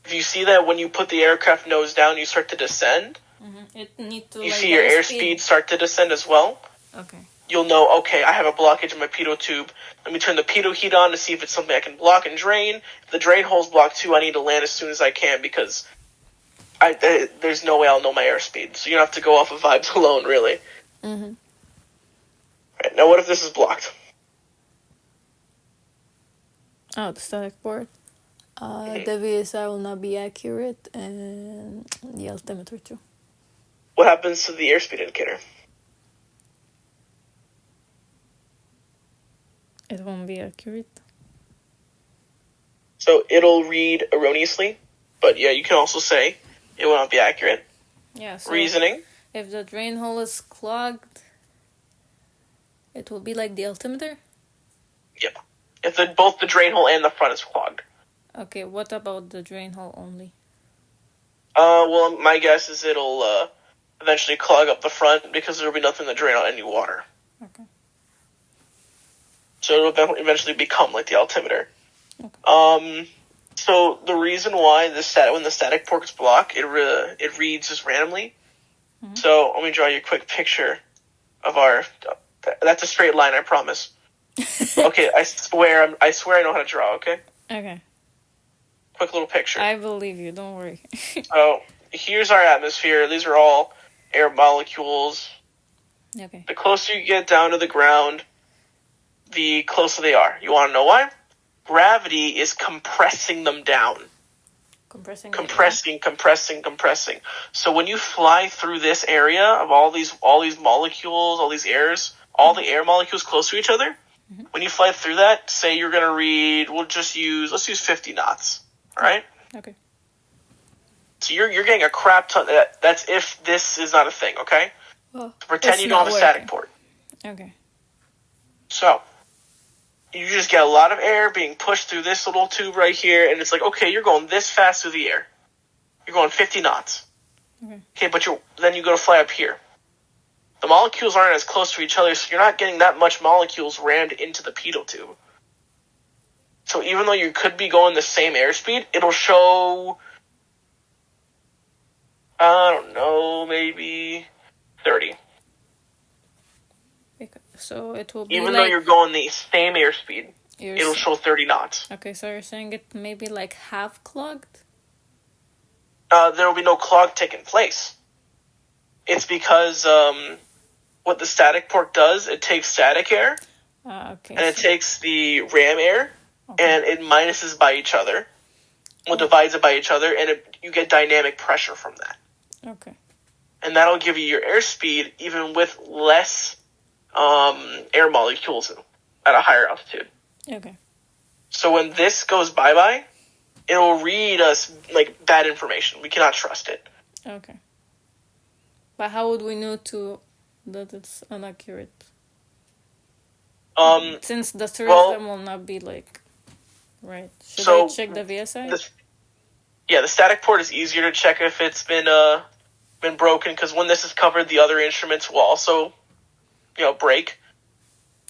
If you see that when you put the aircraft nose down, you start to descend, it need to. You see your airspeed start to descend as well. Okay. You'll know, okay, I have a blockage in my pitot tube. Let me turn the pitot heat on to see if it's something I can block and drain. If the drain hole's blocked too, I need to land as soon as I can because there's no way I'll know my airspeed. So you don't have to go off of vibes alone, really. Mm-hmm. Right, now what if this is blocked? Oh, the static port. The VSI will not be accurate, and the altimeter too. What happens to the airspeed indicator? It won't be accurate. So it'll read erroneously, but yeah, you can also say it will not be accurate. Yeah. So Reasoning. If the drain hole is clogged, it will be like the altimeter? Yep. If both the drain hole and the front is clogged. Okay, what about the drain hole only? Well, my guess is it'll eventually clog up the front because there will be nothing to drain out any water. Okay. So it'll eventually become like the altimeter. Okay. So the reason why when the static port is blocked, it reads just randomly. Mm-hmm. So let me draw you a quick picture of our. That's a straight line, I promise. Okay, I swear I know how to draw. Okay. Okay. Quick little picture. I believe you. Don't worry. So here's our atmosphere. These are all air molecules. Okay. The closer you get down to the ground, the closer they are. You want to know why? Gravity is compressing them down. Compressing. So when you fly through this area of all these molecules, all these airs, all the air molecules close to each other, when you fly through that, say you're going to read, let's use 50 knots, all right? Okay. So you're getting a crap ton. That's if this is not a thing, okay? Well, pretend you don't have a static port. Okay. So you just get a lot of air being pushed through this little tube right here, and it's like, okay, you're going this fast through the air. You're going 50 knots. Okay, but then you go to fly up here. The molecules aren't as close to each other, so you're not getting that much molecules rammed into the pitot tube. So even though you could be going the same airspeed, it'll show, I don't know, maybe 30. So it will be even though you're going the same airspeed, it'll show 30 knots. Okay, so you're saying it maybe like half clogged? There will be no clog taking place. It's because what the static port does, it takes static air, and it takes the ram air, and it minuses by each other, divides it by each other, and you get dynamic pressure from that. Okay. And that'll give you your airspeed even with less air molecules at a higher altitude. Okay. So when this goes bye-bye, it'll read us like bad information. We cannot trust it. Okay. But how would we know that it's inaccurate? Since the three of them will not be like right. Should I check the VSI? The static port is easier to check if it's been broken, because when this is covered, the other instruments will also, break.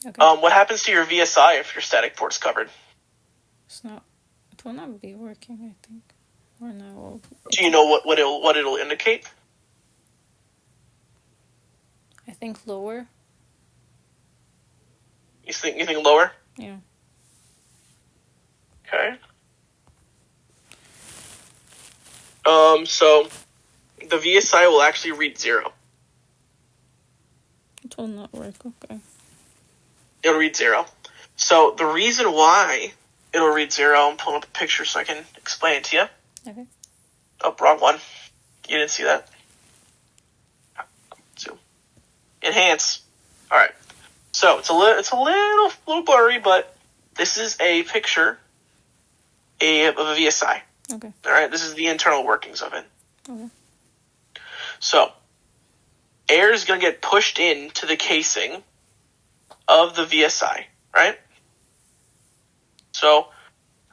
Okay. What happens to your VSI if your static port's covered? It will not be working, I think. Or no. Do you know what it'll indicate? I think lower. You think lower? Yeah. Okay. So the VSI will actually read 0. It will not work, okay. It'll read 0. So the reason why it'll read 0, I'm pulling up a picture so I can explain it to you. Okay. Oh, wrong one. You didn't see that? Zoom. Enhance. All right. So it's a little blurry, but this is a picture of a VSI. Okay. All right. This is the internal workings of it. Okay. So air is going to get pushed into the casing of the VSI, right? So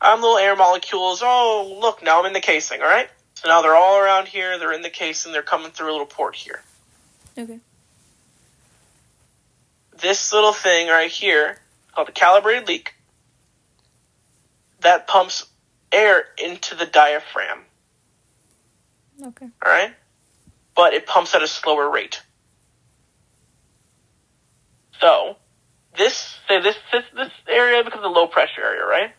little air molecules. Oh, look, now I'm in the casing, all right? So now they're all around here. They're in the casing. They're coming through a little port here. Okay. This little thing right here, called a calibrated leak, that pumps air into the diaphragm. Okay. All right? But it pumps at a slower rate. So, this area becomes a low pressure area, right?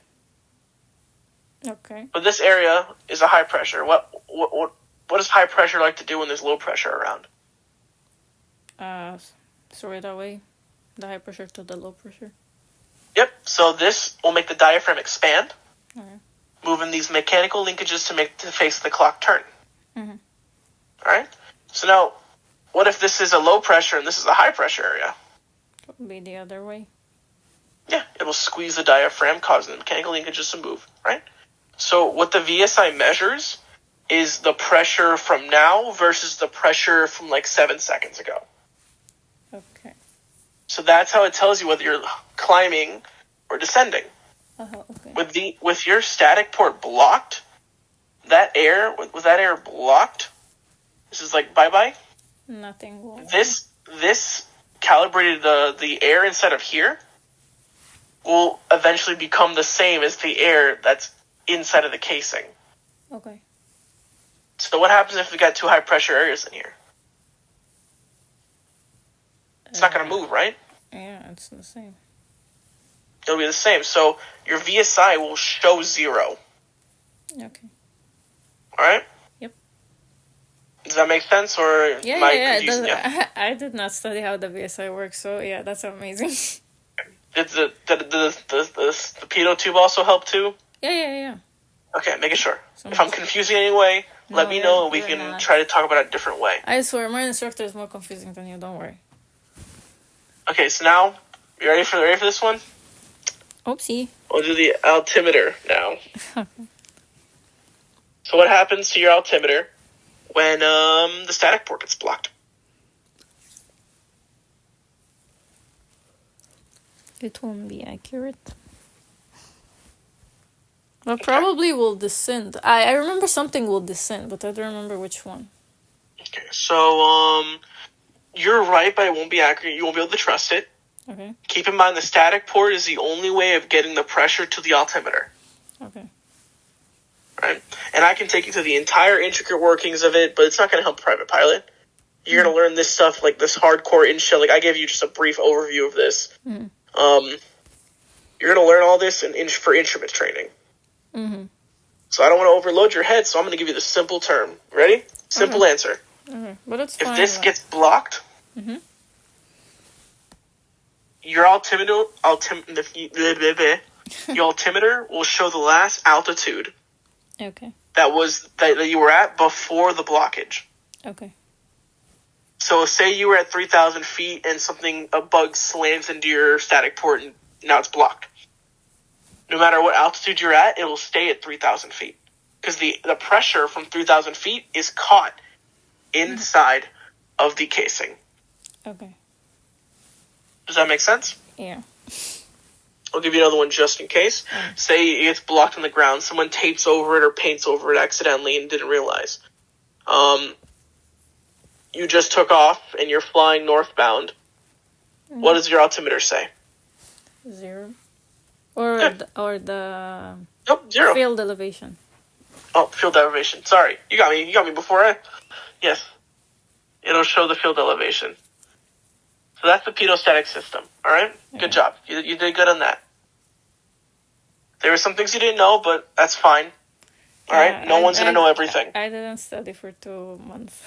Okay. But this area is a high pressure. What does high pressure like to do when there's low pressure around? Throw it away. The high pressure to the low pressure. Yep. So this will make the diaphragm expand, okay, moving these mechanical linkages to make the face of the clock turn. Mm-hmm. All right. So now, what if this is a low pressure and this is a high pressure area? It will be the other way. Yeah, it will squeeze the diaphragm, causing the mechanical linkages to move. Right. So what the VSI measures is the pressure from now versus the pressure from like 7 seconds ago. Okay. So that's how it tells you whether you're climbing or descending. Okay. With your static port blocked, that air blocked, this is like bye-bye. Nothing will. This calibrated the air inside of here will eventually become the same as the air that's inside of the casing. Okay. So what happens if we got two high pressure areas in here? It's not going to move, right? Yeah, it's the same. It'll be the same. So your VSI will show 0. Okay. All right. Yep. Does that make sense, or am I confusing you? I did not study how the VSI works, so yeah, that's amazing. Did the pitot tube also help too? Yeah. Okay, making sure. If I'm confusing in any way, let me know and we can try to talk about it a different way. I swear, my instructor is more confusing than you. Don't worry. Okay, so now you ready for this one? Oopsie. We'll do the altimeter now. So what happens to your altimeter when the static port gets blocked? It won't be accurate. But probably will descend. I remember something will descend, but I don't remember which one. Okay, so you're right, but it won't be accurate. You won't be able to trust it. Okay. Keep in mind the static port is the only way of getting the pressure to the altimeter. Okay. Right? And I can take you through the entire intricate workings of it, but it's not going to help private pilot. You're going to learn this stuff, like this hardcore in-shell. Like I gave you just a brief overview of this. Mm. You're going to learn all this for instrument training. Mm-hmm. So I don't want to overload your head, so I'm going to give you the simple term. Ready? Simple answer. Okay. But it's if fine. This gets blocked, your altimeter will show the last altitude. Okay. That you were at before the blockage. Okay. So say you were at 3,000 feet and a bug slams into your static port and now it's blocked. No matter what altitude you're at, it will stay at 3,000 feet. Because the pressure from 3,000 feet is caught inside of the casing. Okay. Does that make sense? Yeah. I'll give you another one just in case. Say it gets blocked on the ground, someone tapes over it or paints over it accidentally and didn't realize. You just took off and you're flying northbound. What does your altimeter say? 0. Or the Nope, 0. Field elevation. Oh, field elevation. Sorry. You got me before Yes. It'll show the field elevation. So that's the pitot-static system. Alright? Yeah. Good job. You did good on that. There were some things you didn't know, but that's fine. Alright? No one's going to know everything. I didn't study for 2 months.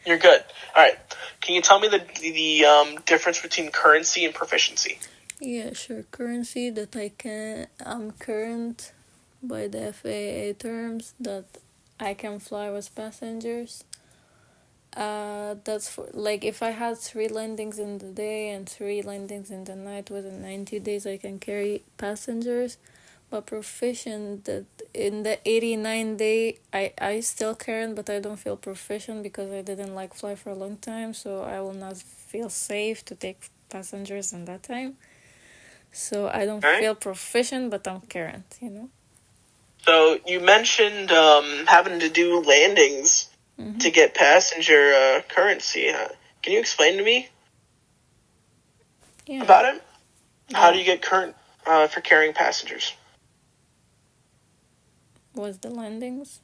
You're good. Alright. Can you tell me the difference between currency and proficiency? Yeah, sure. Currency that I'm current by the FAA terms that I can fly with passengers. That's for, like, if I had 3 landings in the day and 3 landings in the night within 90 days, I can carry passengers. But proficient, that in the 89 day, I still current, but I don't feel proficient because I didn't fly for a long time, so I will not feel safe to take passengers in that time. So I don't feel proficient, but I'm current, So you mentioned having to do landings to get passenger currency. Can you explain to me about it? Yeah. How do you get current for carrying passengers? Was the landings?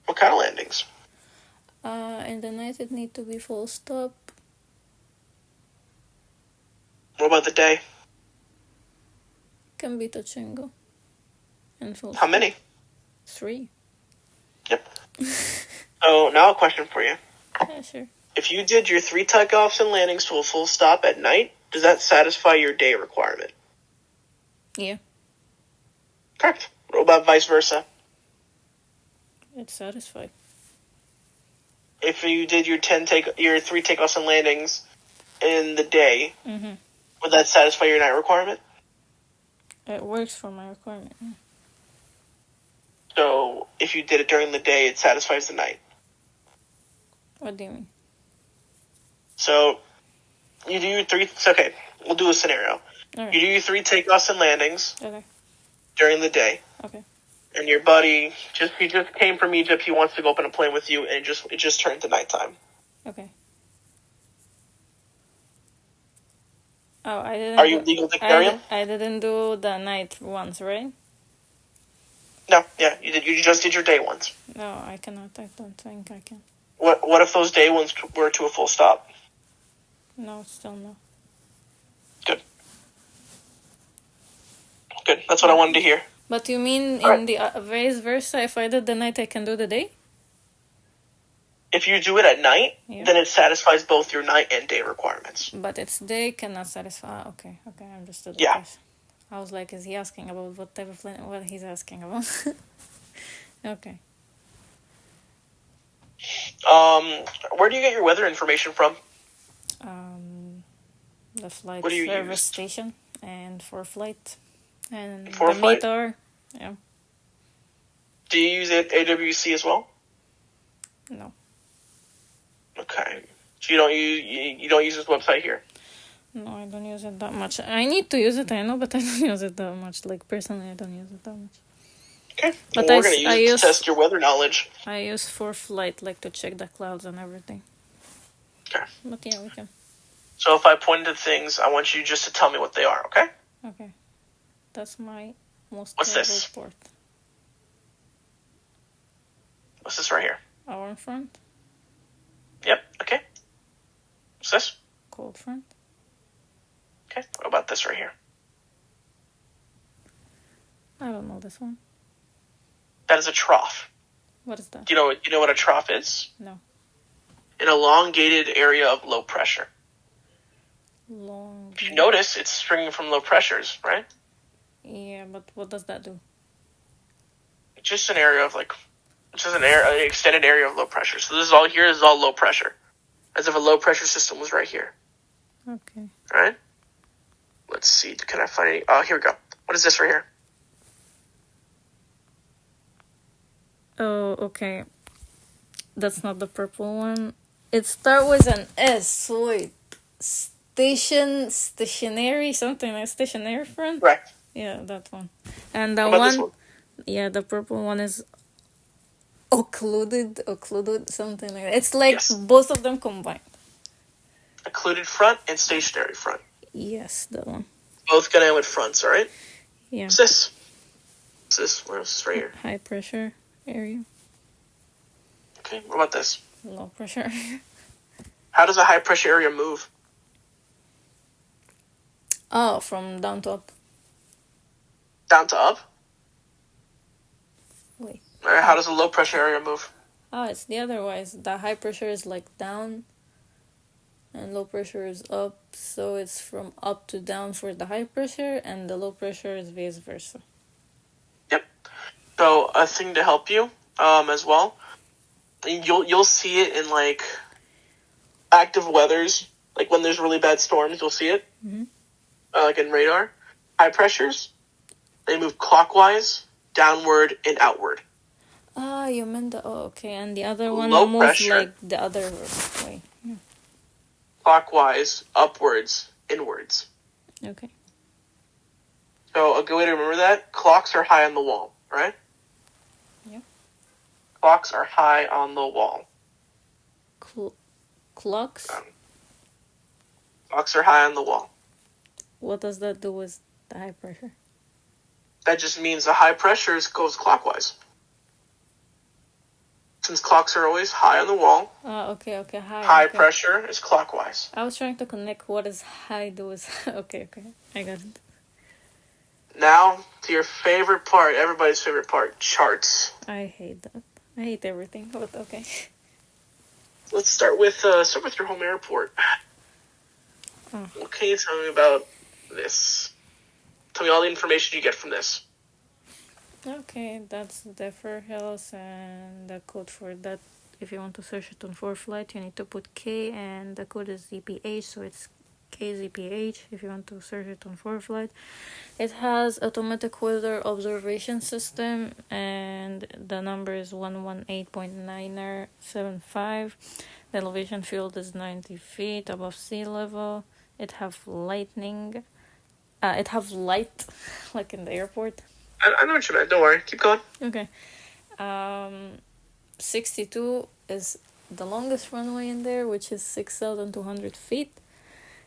What kind of landings? In the night it need to be full stop. What about the day? Can be touch and go. And full How many? 3. Yep. So now a question for you. Yeah, sure. If you did your 3 takeoffs and landings to a full stop at night, does that satisfy your day requirement? Yeah. Correct. What about vice versa? It's satisfied. If you did your 3 takeoffs and landings in the day, would that satisfy your night requirement? It works for my requirement. Yeah. So if you did it during the day, it satisfies the night. What do you mean? So you do your 3. Okay, we'll do a scenario. Right. You do your 3 takeoffs and landings during the day. Okay. And your buddy he just came from Egypt. He wants to go up in a plane with you, and it just turned to nighttime. Okay. Oh, I didn't. Are you legal to carry him? I didn't do the night once, right? No. Yeah, you did. You just did your day ones. No, I cannot. I don't think I can. What if those day ones were to a full stop? No, still no. Good. Good. That's what I wanted to hear. But you mean All in the vice versa, if I did the night, I can do the day? If you do it at night, then it satisfies both your night and day requirements. But its day cannot satisfy. Okay, I understood. Yeah. I was like, is he asking about what type of what he's asking about? Okay. Where do you get your weather information from? The flight what do you service use? Station and ForeFlight and ForeFlight? The Meter. Yeah. Do you use it AWC as well? No. Okay. So you don't use this website here? No, I don't use it that much. I need to use it, I know, but I don't use it that much. Like, personally, I don't use it that much. Okay. But we're going to use it to test your weather knowledge. I use ForeFlight, like, to check the clouds and everything. Okay. But yeah, we can. So if I point to things, I want you just to tell me what they are, okay? Okay. That's my most What's this? sport. What's this right here? Warm front. Yep, okay. What's this? Cold front. Okay, what about this right here? I don't know this one. That is a trough. What is that? Do you know what a trough is? No. An elongated area of low pressure. If you notice, it's springing from low pressures, right? Yeah, but what does that do? It's just an area of an extended area of low pressure. So this is all low pressure. As if a low pressure system was right here. Okay. All right? Let's see. Can I find any? Oh, here we go. What is this right here? Oh, okay. That's not the purple one. It starts with an S. Wait. Stationary, something like stationary front? Right. Yeah, that one. And the this one? Yeah, the purple one is occluded, something like that. It's like both of them combined. Occluded front and stationary front. Yes, that one. Both gonna end with fronts, all right? Yeah. What's this? What's this? What else is right here? High pressure area. Okay, what about this? Low pressure area. How does a high pressure area move? Oh, from down to up. Down to up? Wait. All right, how does a low pressure area move? Oh, it's the other way. The high pressure is like down and low pressure is up. So it's from up to down for the high pressure and the low pressure is vice versa. Yep. So a thing to help you as well, you'll see it in like active weathers, like when there's really bad storms, you'll see it. Mm-hmm. Like in radar. High pressures, they move clockwise, downward, and outward. Ah, you meant okay. And the other one Low moves pressure, like the other way. Yeah. Clockwise, upwards, inwards. Okay. So a good way to remember that, clocks are high on the wall, right? Yep. Clocks are high on the wall. Clocks? Clocks are high on the wall. What does that do with the high pressure? That just means the high pressure goes clockwise. Since clocks are always high on the wall, okay, high pressure is clockwise. I was trying to connect what does high do with... okay, I got it. Now, to your favorite part, everybody's favorite part, charts. I hate that. I hate everything, but okay. Let's start with your home airport. Oh. What can you tell me about this? Tell me all the information you get from this. Okay, that's Defer Hills, and the code for that, if you want to search it on ForeFlight, you need to put K, and the code is ZPH, so it's KZPH if you want to search it on ForeFlight. It has automatic weather observation system, and the number is 118.975. The elevation field is 90 feet above sea level. It have lightning. It have light, like in the airport. I know what you meant. Don't worry. Keep going. Okay. 62 is the longest runway in there, which is 6,200 feet.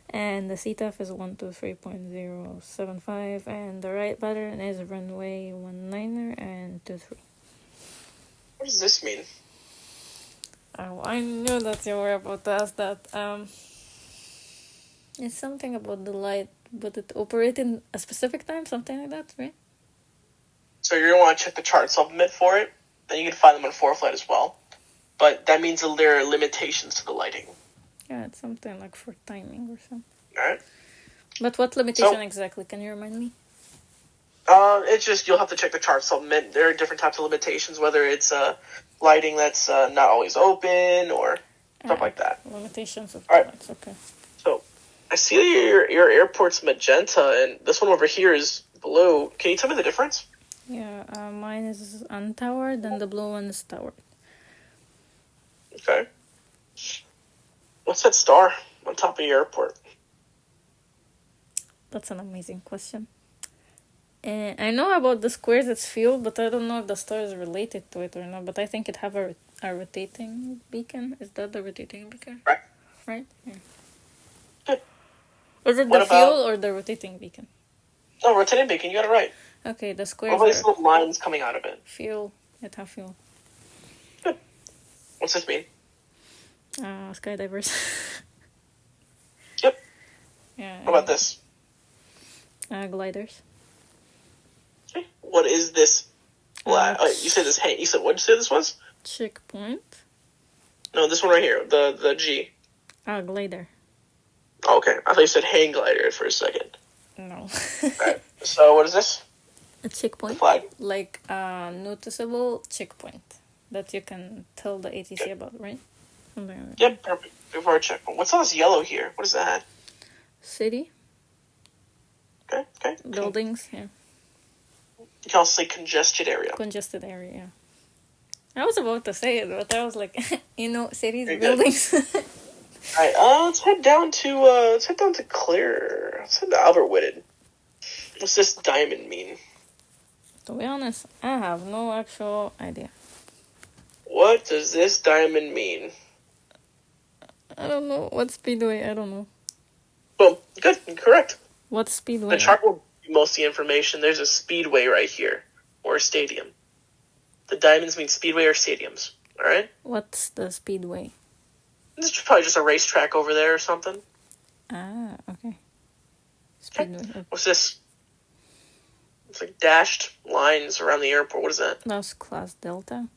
And the CTAF is 123.075. And the right pattern is runway 19er and 23. What does this mean? Oh, I knew that you were about to ask that. It's something about the light but it operates in a specific time, something like that, right? So you're going to want to check the chart supplement for it. Then you can find them on ForeFlight as well. But that means that there are limitations to the lighting. Yeah, it's something like for timing or something. Alright. But what limitation exactly? Can you remind me? It's just you'll have to check the chart supplement. There are different types of limitations, whether it's lighting that's not always open or stuff like that. Limitations of lights, okay. So, I see that your airport's magenta, and this one over here is blue. Can you tell me the difference? Yeah, mine is untowered, and the blue one is towered. Okay. What's that star on top of your airport? That's an amazing question. I know about the squares it's fuel, but I don't know if the star is related to it or not. But I think it have a rotating beacon. Is that the rotating beacon? Right. Right? Yeah. Good. Is it the fuel or the rotating beacon? No, rotating beacon. You got it right. Okay, the squares are these little lines coming out of it? Fuel. It have fuel. Good. What's this mean? Skydivers. Yep. Yeah. How about this? Gliders. Okay. What is this? You said this. Hey, you said what did you say this was? Checkpoint. No, this one right here. The G. Glider. Oh, okay, I thought you said hang glider for a second. No. Alright. So what is this? A checkpoint. The flag. Like a noticeable checkpoint that you can tell the ATC about, right? Yep, perfect. Before a checkpoint. What's all this yellow here? What is that? City. Okay. Buildings, yeah. You can also say congested area. Congested area, yeah. I was about to say it, but I was like, cities, Very buildings. Alright, let's head down to Clear. Let's head to Albert Whitted. What's this diamond mean? To be honest, I have no actual idea. What does this diamond mean? I don't know. What speedway? I don't know. Boom. Good. Correct. What speedway? The chart will give you most of the information. There's a speedway right here. Or a stadium. The diamonds mean speedway or stadiums. Alright? What's the speedway? This is probably just a racetrack over there or something. Ah, okay. Speedway. Okay. What's this? It's like dashed lines around the airport. What is that? That's Class Delta.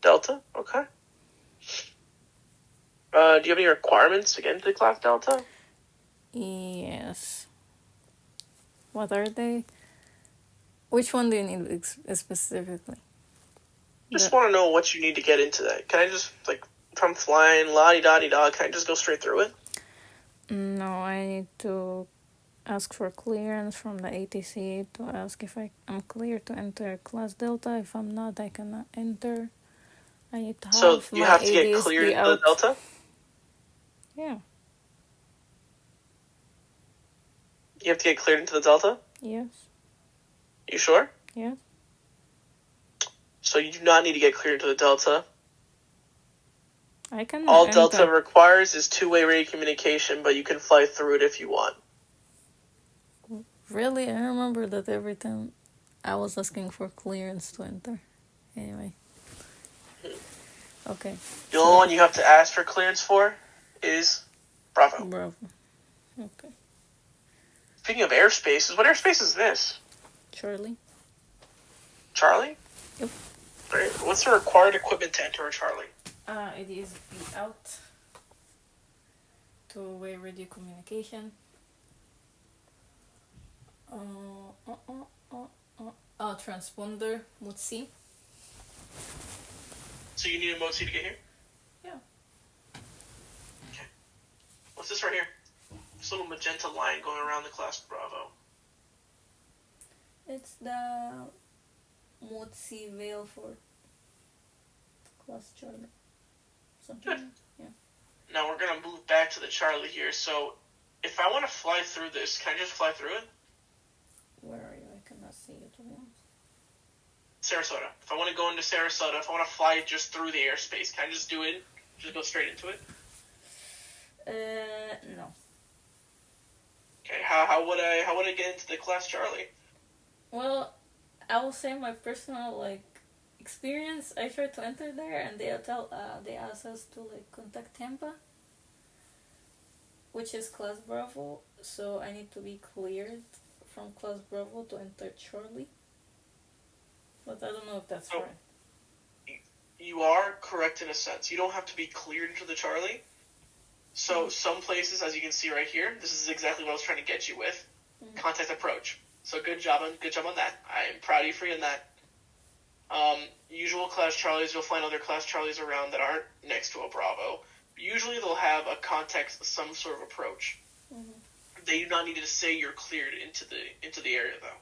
Delta? Okay. Do you have any requirements to get into the Class Delta? Yes. What are they? Which one do you need specifically? Just want to know what you need to get into that. Can I just, if I'm flying la-di-da-di-da, can I just go straight through it? No, I need to ask for clearance from the ATC to ask if I'm clear to enter Class Delta. If I'm not, I cannot enter. I need to have so you my have to get ADSB cleared into out. the Delta? Yeah. You have to get cleared into the Delta? Yes. You sure? Yes. So you do not need to get cleared into the Delta. I can. All Delta requires is two-way radio communication, but you can fly through it if you want. Really? I remember that every time I was asking for clearance to enter. Anyway. Okay. The only one you have to ask for clearance for is Bravo. Bravo. Okay. Speaking of airspaces, what airspace is this? Charlie. Charlie? Yep. Great. What's the required equipment to enter a Charlie? It is be out. Two-way radio communication. Transponder, mode C. So you need a mode C to get here? Yeah. Okay. What's this right here? This little magenta line going around the Class Bravo. It's the mode C veil for Class Charlie. Something. Good. Yeah. Now we're gonna move back to the Charlie here. So, if I want to fly through this, can I just fly through it? Where are you? I cannot see you, to be honest. Sarasota. If I want to go into Sarasota, if I want to fly just through the airspace, can I just do it? Just go straight into it? No. Okay. How would I get into the Class Charlie? Well, I will say my personal experience. I tried to enter there, and they asked us to contact Tampa, which is Class Bravo, so I need to be cleared from Class Bravo to enter Charlie. But I don't know if that's right. You are correct in a sense. You don't have to be cleared into the Charlie. So some places, as you can see right here, this is exactly what I was trying to get you with. Contact approach. So good job on that. I am proud of you for doing that. Usual Class Charlies, you'll find other Class Charlies around that aren't next to a Bravo. Usually they'll have a contact, some sort of approach. They do not need to say you're cleared into the area though.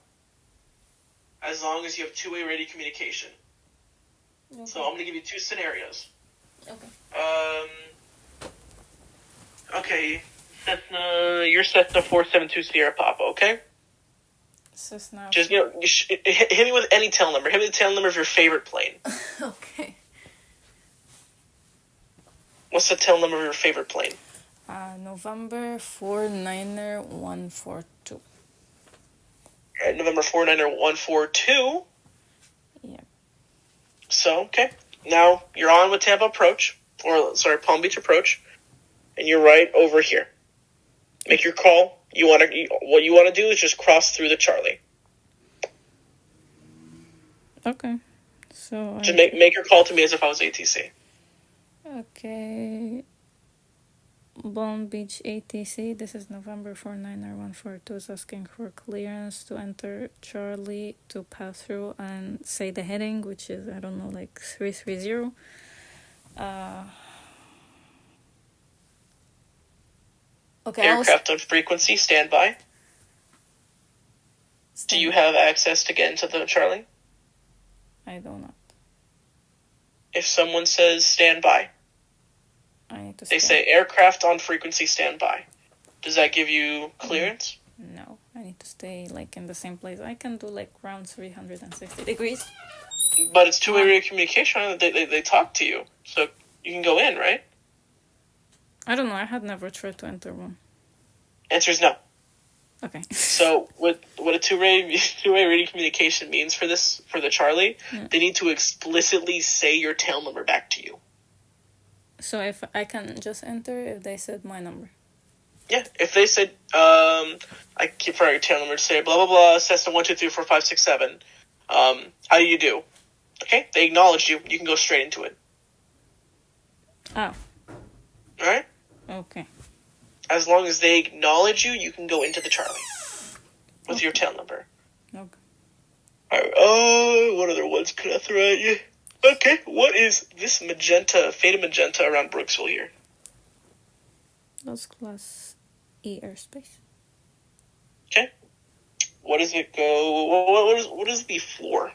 As long as you have two-way ready communication. Okay. So I'm going to give you two scenarios. Okay. Okay, you're Cessna 472 Sierra Papa, okay? Cessna. Just, hit me with any tail number. Hit me with the tail number of your favorite plane. Okay. What's the tail number of your favorite plane? November 49er 142. Alright, November 49er 142. Yeah. So, okay. Now, you're on with Tampa approach, Palm Beach approach, and you're right over here. Make your call. What you want to do is just cross through the Charlie. Okay. So just make your call to me as if I was ATC. Okay. Palm Beach ATC. This is November 49er 142 is asking for clearance to enter Charlie to pass through and say the heading, which is, I don't know, like 330. Okay. Aircraft on frequency, standby. Do you have access to get into the Charlie? I do not. If someone says standby, I need to. They say aircraft on frequency, standby. Does that give you clearance? No, I need to stay like in the same place. I can do like around 360 degrees. But it's two-way radio communication. They talk to you, so you can go in, right? I don't know. I had never tried to enter one. Answer is no. Okay. So what a two-way radio communication means for the Charlie, they need to explicitly say your tail number back to you. So if I can just enter if they said my number. Yeah, if they said I keep for your tail number to say blah blah blah Cessna 1 2 3 4 5 6 7. How do you do? Okay, they acknowledged you. You can go straight into it. Oh. All right. Okay. As long as they acknowledge you, you can go into the Charlie with your tail number. Okay. All right. What other ones could I throw at you? Okay, what is this magenta, faded magenta around Brooksville here? That's Class E airspace. Okay. What does it go? What is the floor?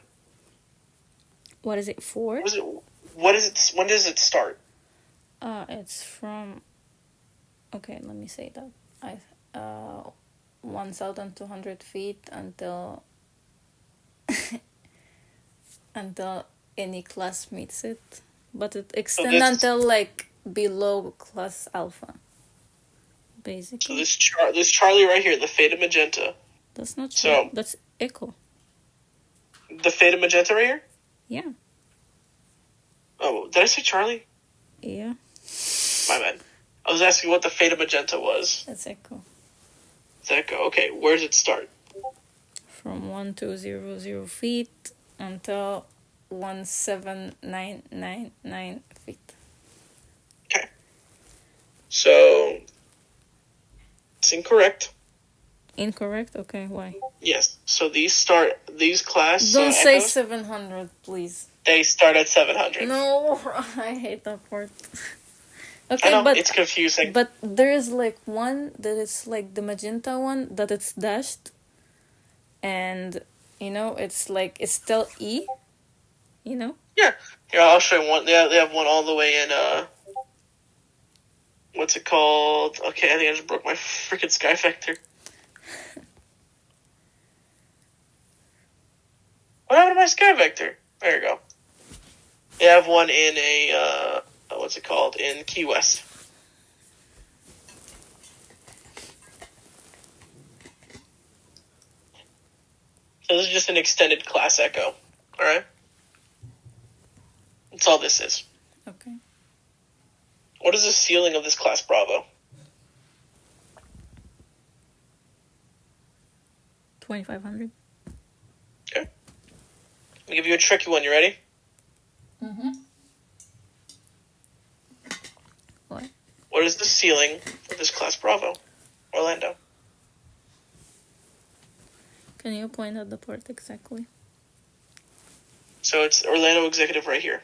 What is it for? When does it start? It's from. Okay, let me say that. 1,200 feet until any class meets it, but it extends until like below Class Alpha. Basically. So this Charlie right here, the faded magenta. That's not Charlie. That's Echo. The faded magenta right here? Yeah. Oh, did I say Charlie? Yeah. My bad. I was asking what the faded magenta was. That's Echo. It's Echo. Okay, where does it start? From 1,200 feet until 17,999 feet. Okay. So it's incorrect. Incorrect? Okay, why? Yes. So these class. Don't say Echoes, 700, please. They start at 700. No, I hate that part. Okay, I know, but it's confusing. But there is like one that is like the magenta one that it's dashed, and it's like it's still E. Yeah. Yeah, I'll show you one. They have one all the way in. What's it called? Okay, I think I just broke my freaking Sky Vector. What happened to my Sky Vector? There you go. They have one in a what's it called, in Key West. So this is just an extended Class Echo. All right. That's all this is. Okay. What is the ceiling of this Class Bravo? 2500. Okay. Let me give you a tricky one. You ready? Mm-hmm. What? What is the ceiling for this class Bravo? Orlando. Can you point out the port exactly? So it's Orlando Executive right here.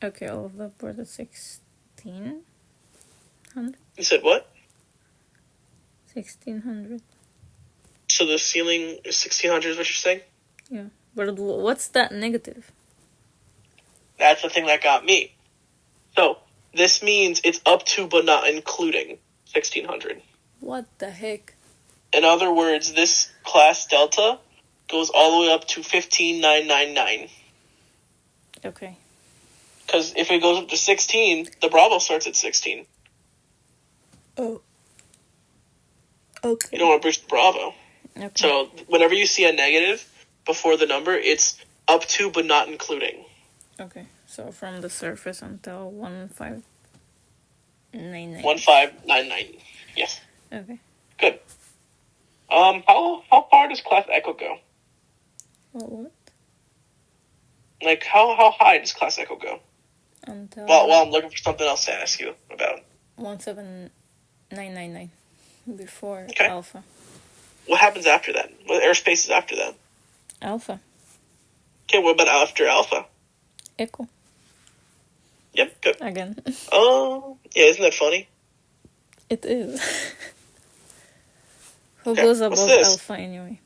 Okay, all of the port is 1600. You said what? 1600. So the ceiling is 1600 is what you're saying? Yeah. But what's that negative? That's the thing that got me. So this means it's up to but not including 1600. What the heck? In other words, this class Delta goes all the way up to 15999. Okay. Because if it goes up to 16, the Bravo starts at 16. Oh. Okay. You don't want to breach the Bravo. Okay. So whenever you see a negative before the number, it's up to but not including. Okay. So from the surface until 1599. 1599. Yes. Okay. Good. How far does Class Echo go? What? Like how high does Class Echo go? Until Well, I'm looking for something else to ask you about. 17999 before Okay. Alpha. What happens after that? What airspace is after that? Alpha. Okay, what about after Alpha? Echo. Yep, good. Again. Oh, yeah, isn't that funny? It is. Who Okay, goes what's above this? Alpha anyway?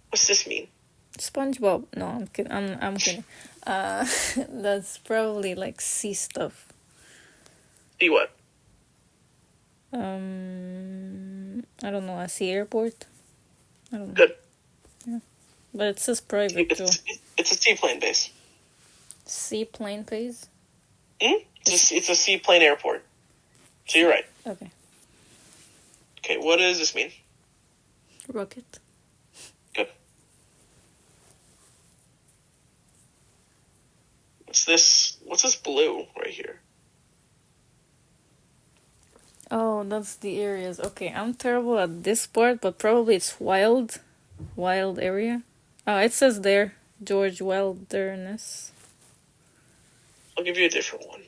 What's this mean? SpongeBob. No, I'm kidding. I'm kidding. That's probably like sea stuff. See what? I don't know, a sea airport? I don't know. Good. Yeah. But it says private too. It's a seaplane base. Seaplane base? It's a seaplane airport. So you're right. Okay. Okay, what does this mean? Rocket. Good. What's this blue right here? Oh, that's the areas. Okay, I'm terrible at this part, but probably it's wild area. Oh, it says there, George Wilderness. I'll give you a different one.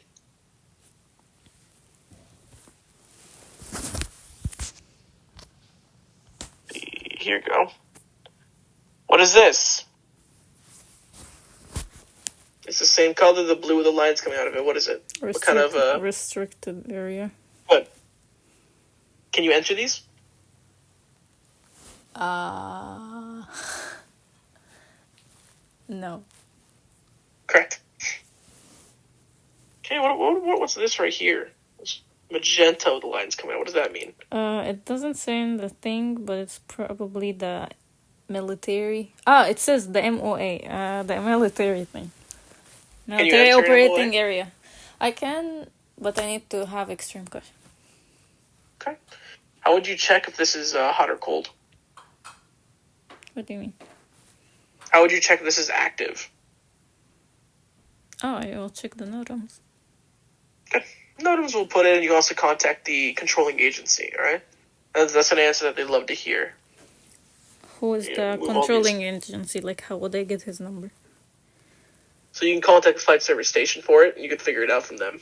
Here you go. What is this? It's the same color, the blue with the lines coming out of it. What is it? What kind of restricted area? What? Can you enter these? No. Correct. Okay, what's this right here? It's magenta with the lines coming out. What does that mean? It doesn't say in the thing, but it's probably the military. It says the MOA, the military thing. Military operating area. I can, but I need to have extreme caution. Okay. How would you check if this is hot or cold? What do you mean? How would you check if this is active? Oh, I will check the NOTAMs. Okay. NOTAMs will put in, and you can also contact the controlling agency, alright? That's an answer that they'd love to hear. Who is the controlling agency? Like, how would I get his number? So you can contact the flight service station for it, and you can figure it out from them.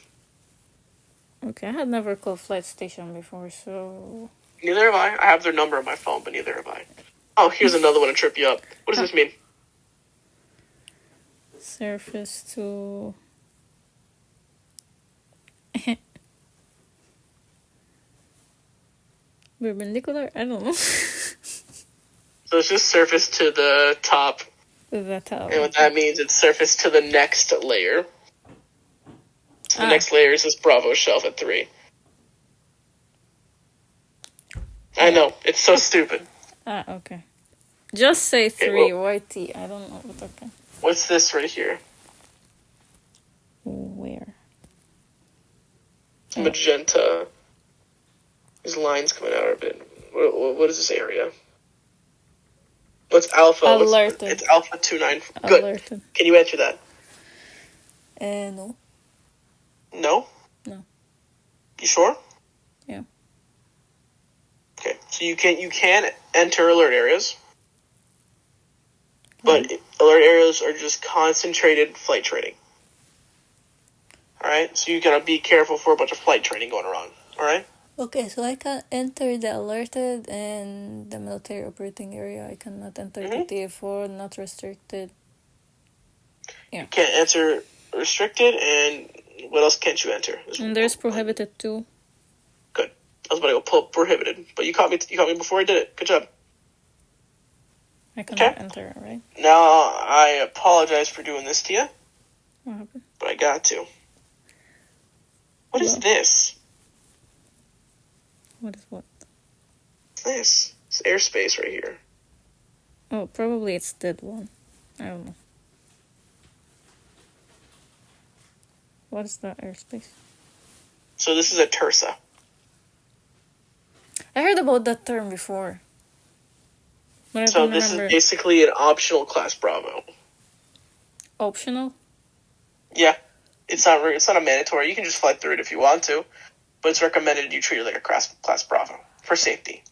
Okay, I had never called flight station before, so... Neither have I. I have their number on my phone, but neither have I. Oh, here's another one to trip you up. What does this mean? Surface to... Perpendicular? I don't know. So it's just surface to the top. The top. And what that means, it's surface to the next layer. So the next layer is this Bravo shelf at 3. I know, it's so stupid. Okay. Just say 3, YT. I don't know, but okay. What's this right here? Where? Magenta. These lines coming out of it. What is this area? What's Alpha? Alerted. It's Alpha 29. Good. Alerted. Can you answer that? No. No? No. You sure? Yeah. Okay. So you can enter alert areas. But alert areas are just concentrated flight training. Alright? So you gotta be careful for a bunch of flight training going around. Alright? Okay, so I can enter the alerted and the military operating area. I cannot enter the TF4, not restricted. Yeah. You can't enter restricted, and what else can't you enter? And there's prohibited too. Good. I was about to go pull up prohibited, but you caught me before I did it. Good job. I cannot enter, right? Now, I apologize for doing this to you. What happened? But I got to. What is this? What is what? What's this? It's airspace right here. Oh, probably it's that one. I don't know. What is that airspace? So this is a TERSA. I heard about that term before. But so this is basically an optional class Bravo. Optional? Yeah. It's not a mandatory. You can just fly through it if you want to. But it's recommended you treat it like a class Bravo for safety.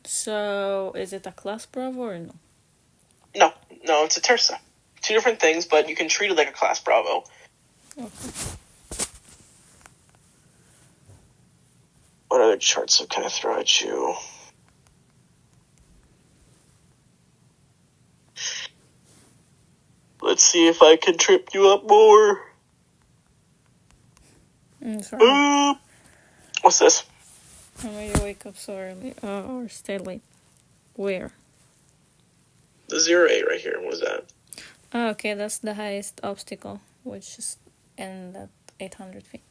So, is it a class Bravo or no? No, it's a TERSA. Two different things, but you can treat it like a class Bravo. Okay. What other charts can I throw at you? Let's see if I can trip you up more. Sorry. What's this? How do you wake up so early? Or stay late? Where? The 08 right here. What was that? Oh, okay, that's the highest obstacle, which is in that 800 feet.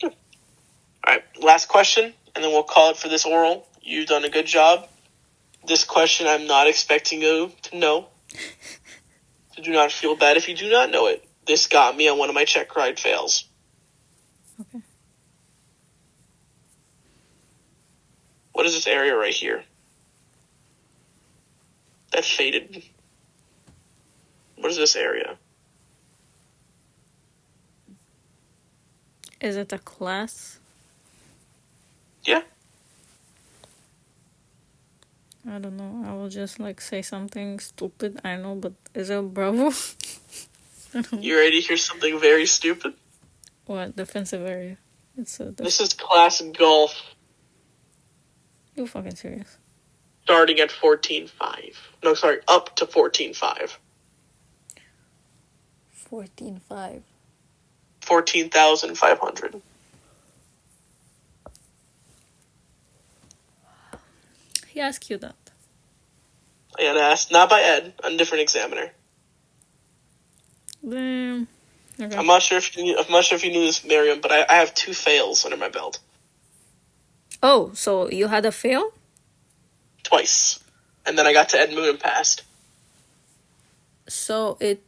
Yeah. Alright, last question, and then we'll call it for this oral. You've done a good job. This question I'm not expecting you to know. So do not feel bad if you do not know it. This got me on one of my check ride fails. Okay. What is this area right here? That faded. What is this area? Is it a class? Yeah. I don't know. I will just say something stupid. I know, but is it Bravo? You ready to hear something very stupid? What? Defensive area. This is class Golf. You fucking serious? Starting at 14.5. No, sorry, up to 14.5. 14.5. 14,500. He asked you that. I got asked, not by Ed, a different examiner. Damn. Okay. I'm not sure if you knew this, Miriam, but I have 2 fails under my belt. Oh, so you had a fail? Twice. And then I got to Ed Moon and passed. So it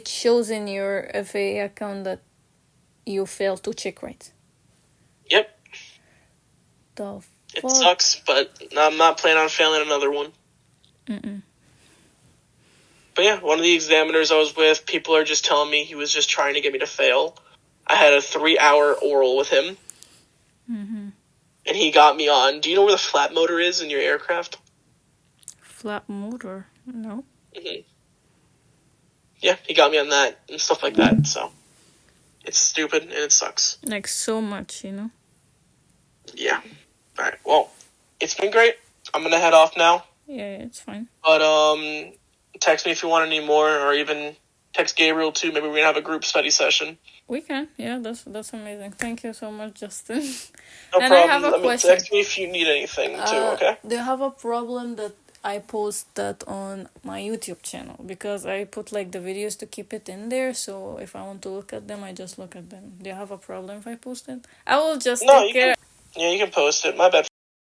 shows in your FAA account that you failed to check right? Yep. The fuck? It sucks, but I'm not planning on failing another one. Mm-mm. But yeah, one of the examiners I was with, people are just telling me he was just trying to get me to fail. I had a 3-hour oral with him. Mm-hmm. And he got me on. Do you know where the flap motor is in your aircraft? Flap motor? No. Mm-hmm. Yeah, he got me on that and stuff like that, so. It's stupid and it sucks. So much, Yeah. Alright, well, it's been great. I'm gonna head off now. Yeah, it's fine. But, text me if you want any more, or even text Gabriel too. Maybe we're gonna have a group study session. We can. Yeah, that's amazing. Thank you so much, Justin. No and problem. I have a question. Text me if you need anything too, okay? Do you have a problem that I post that on my YouTube channel? Because I put the videos to keep it in there, so if I want to look at them, I just look at them. Do you have a problem if I post it? I will just take care. Yeah, you can post it. My bad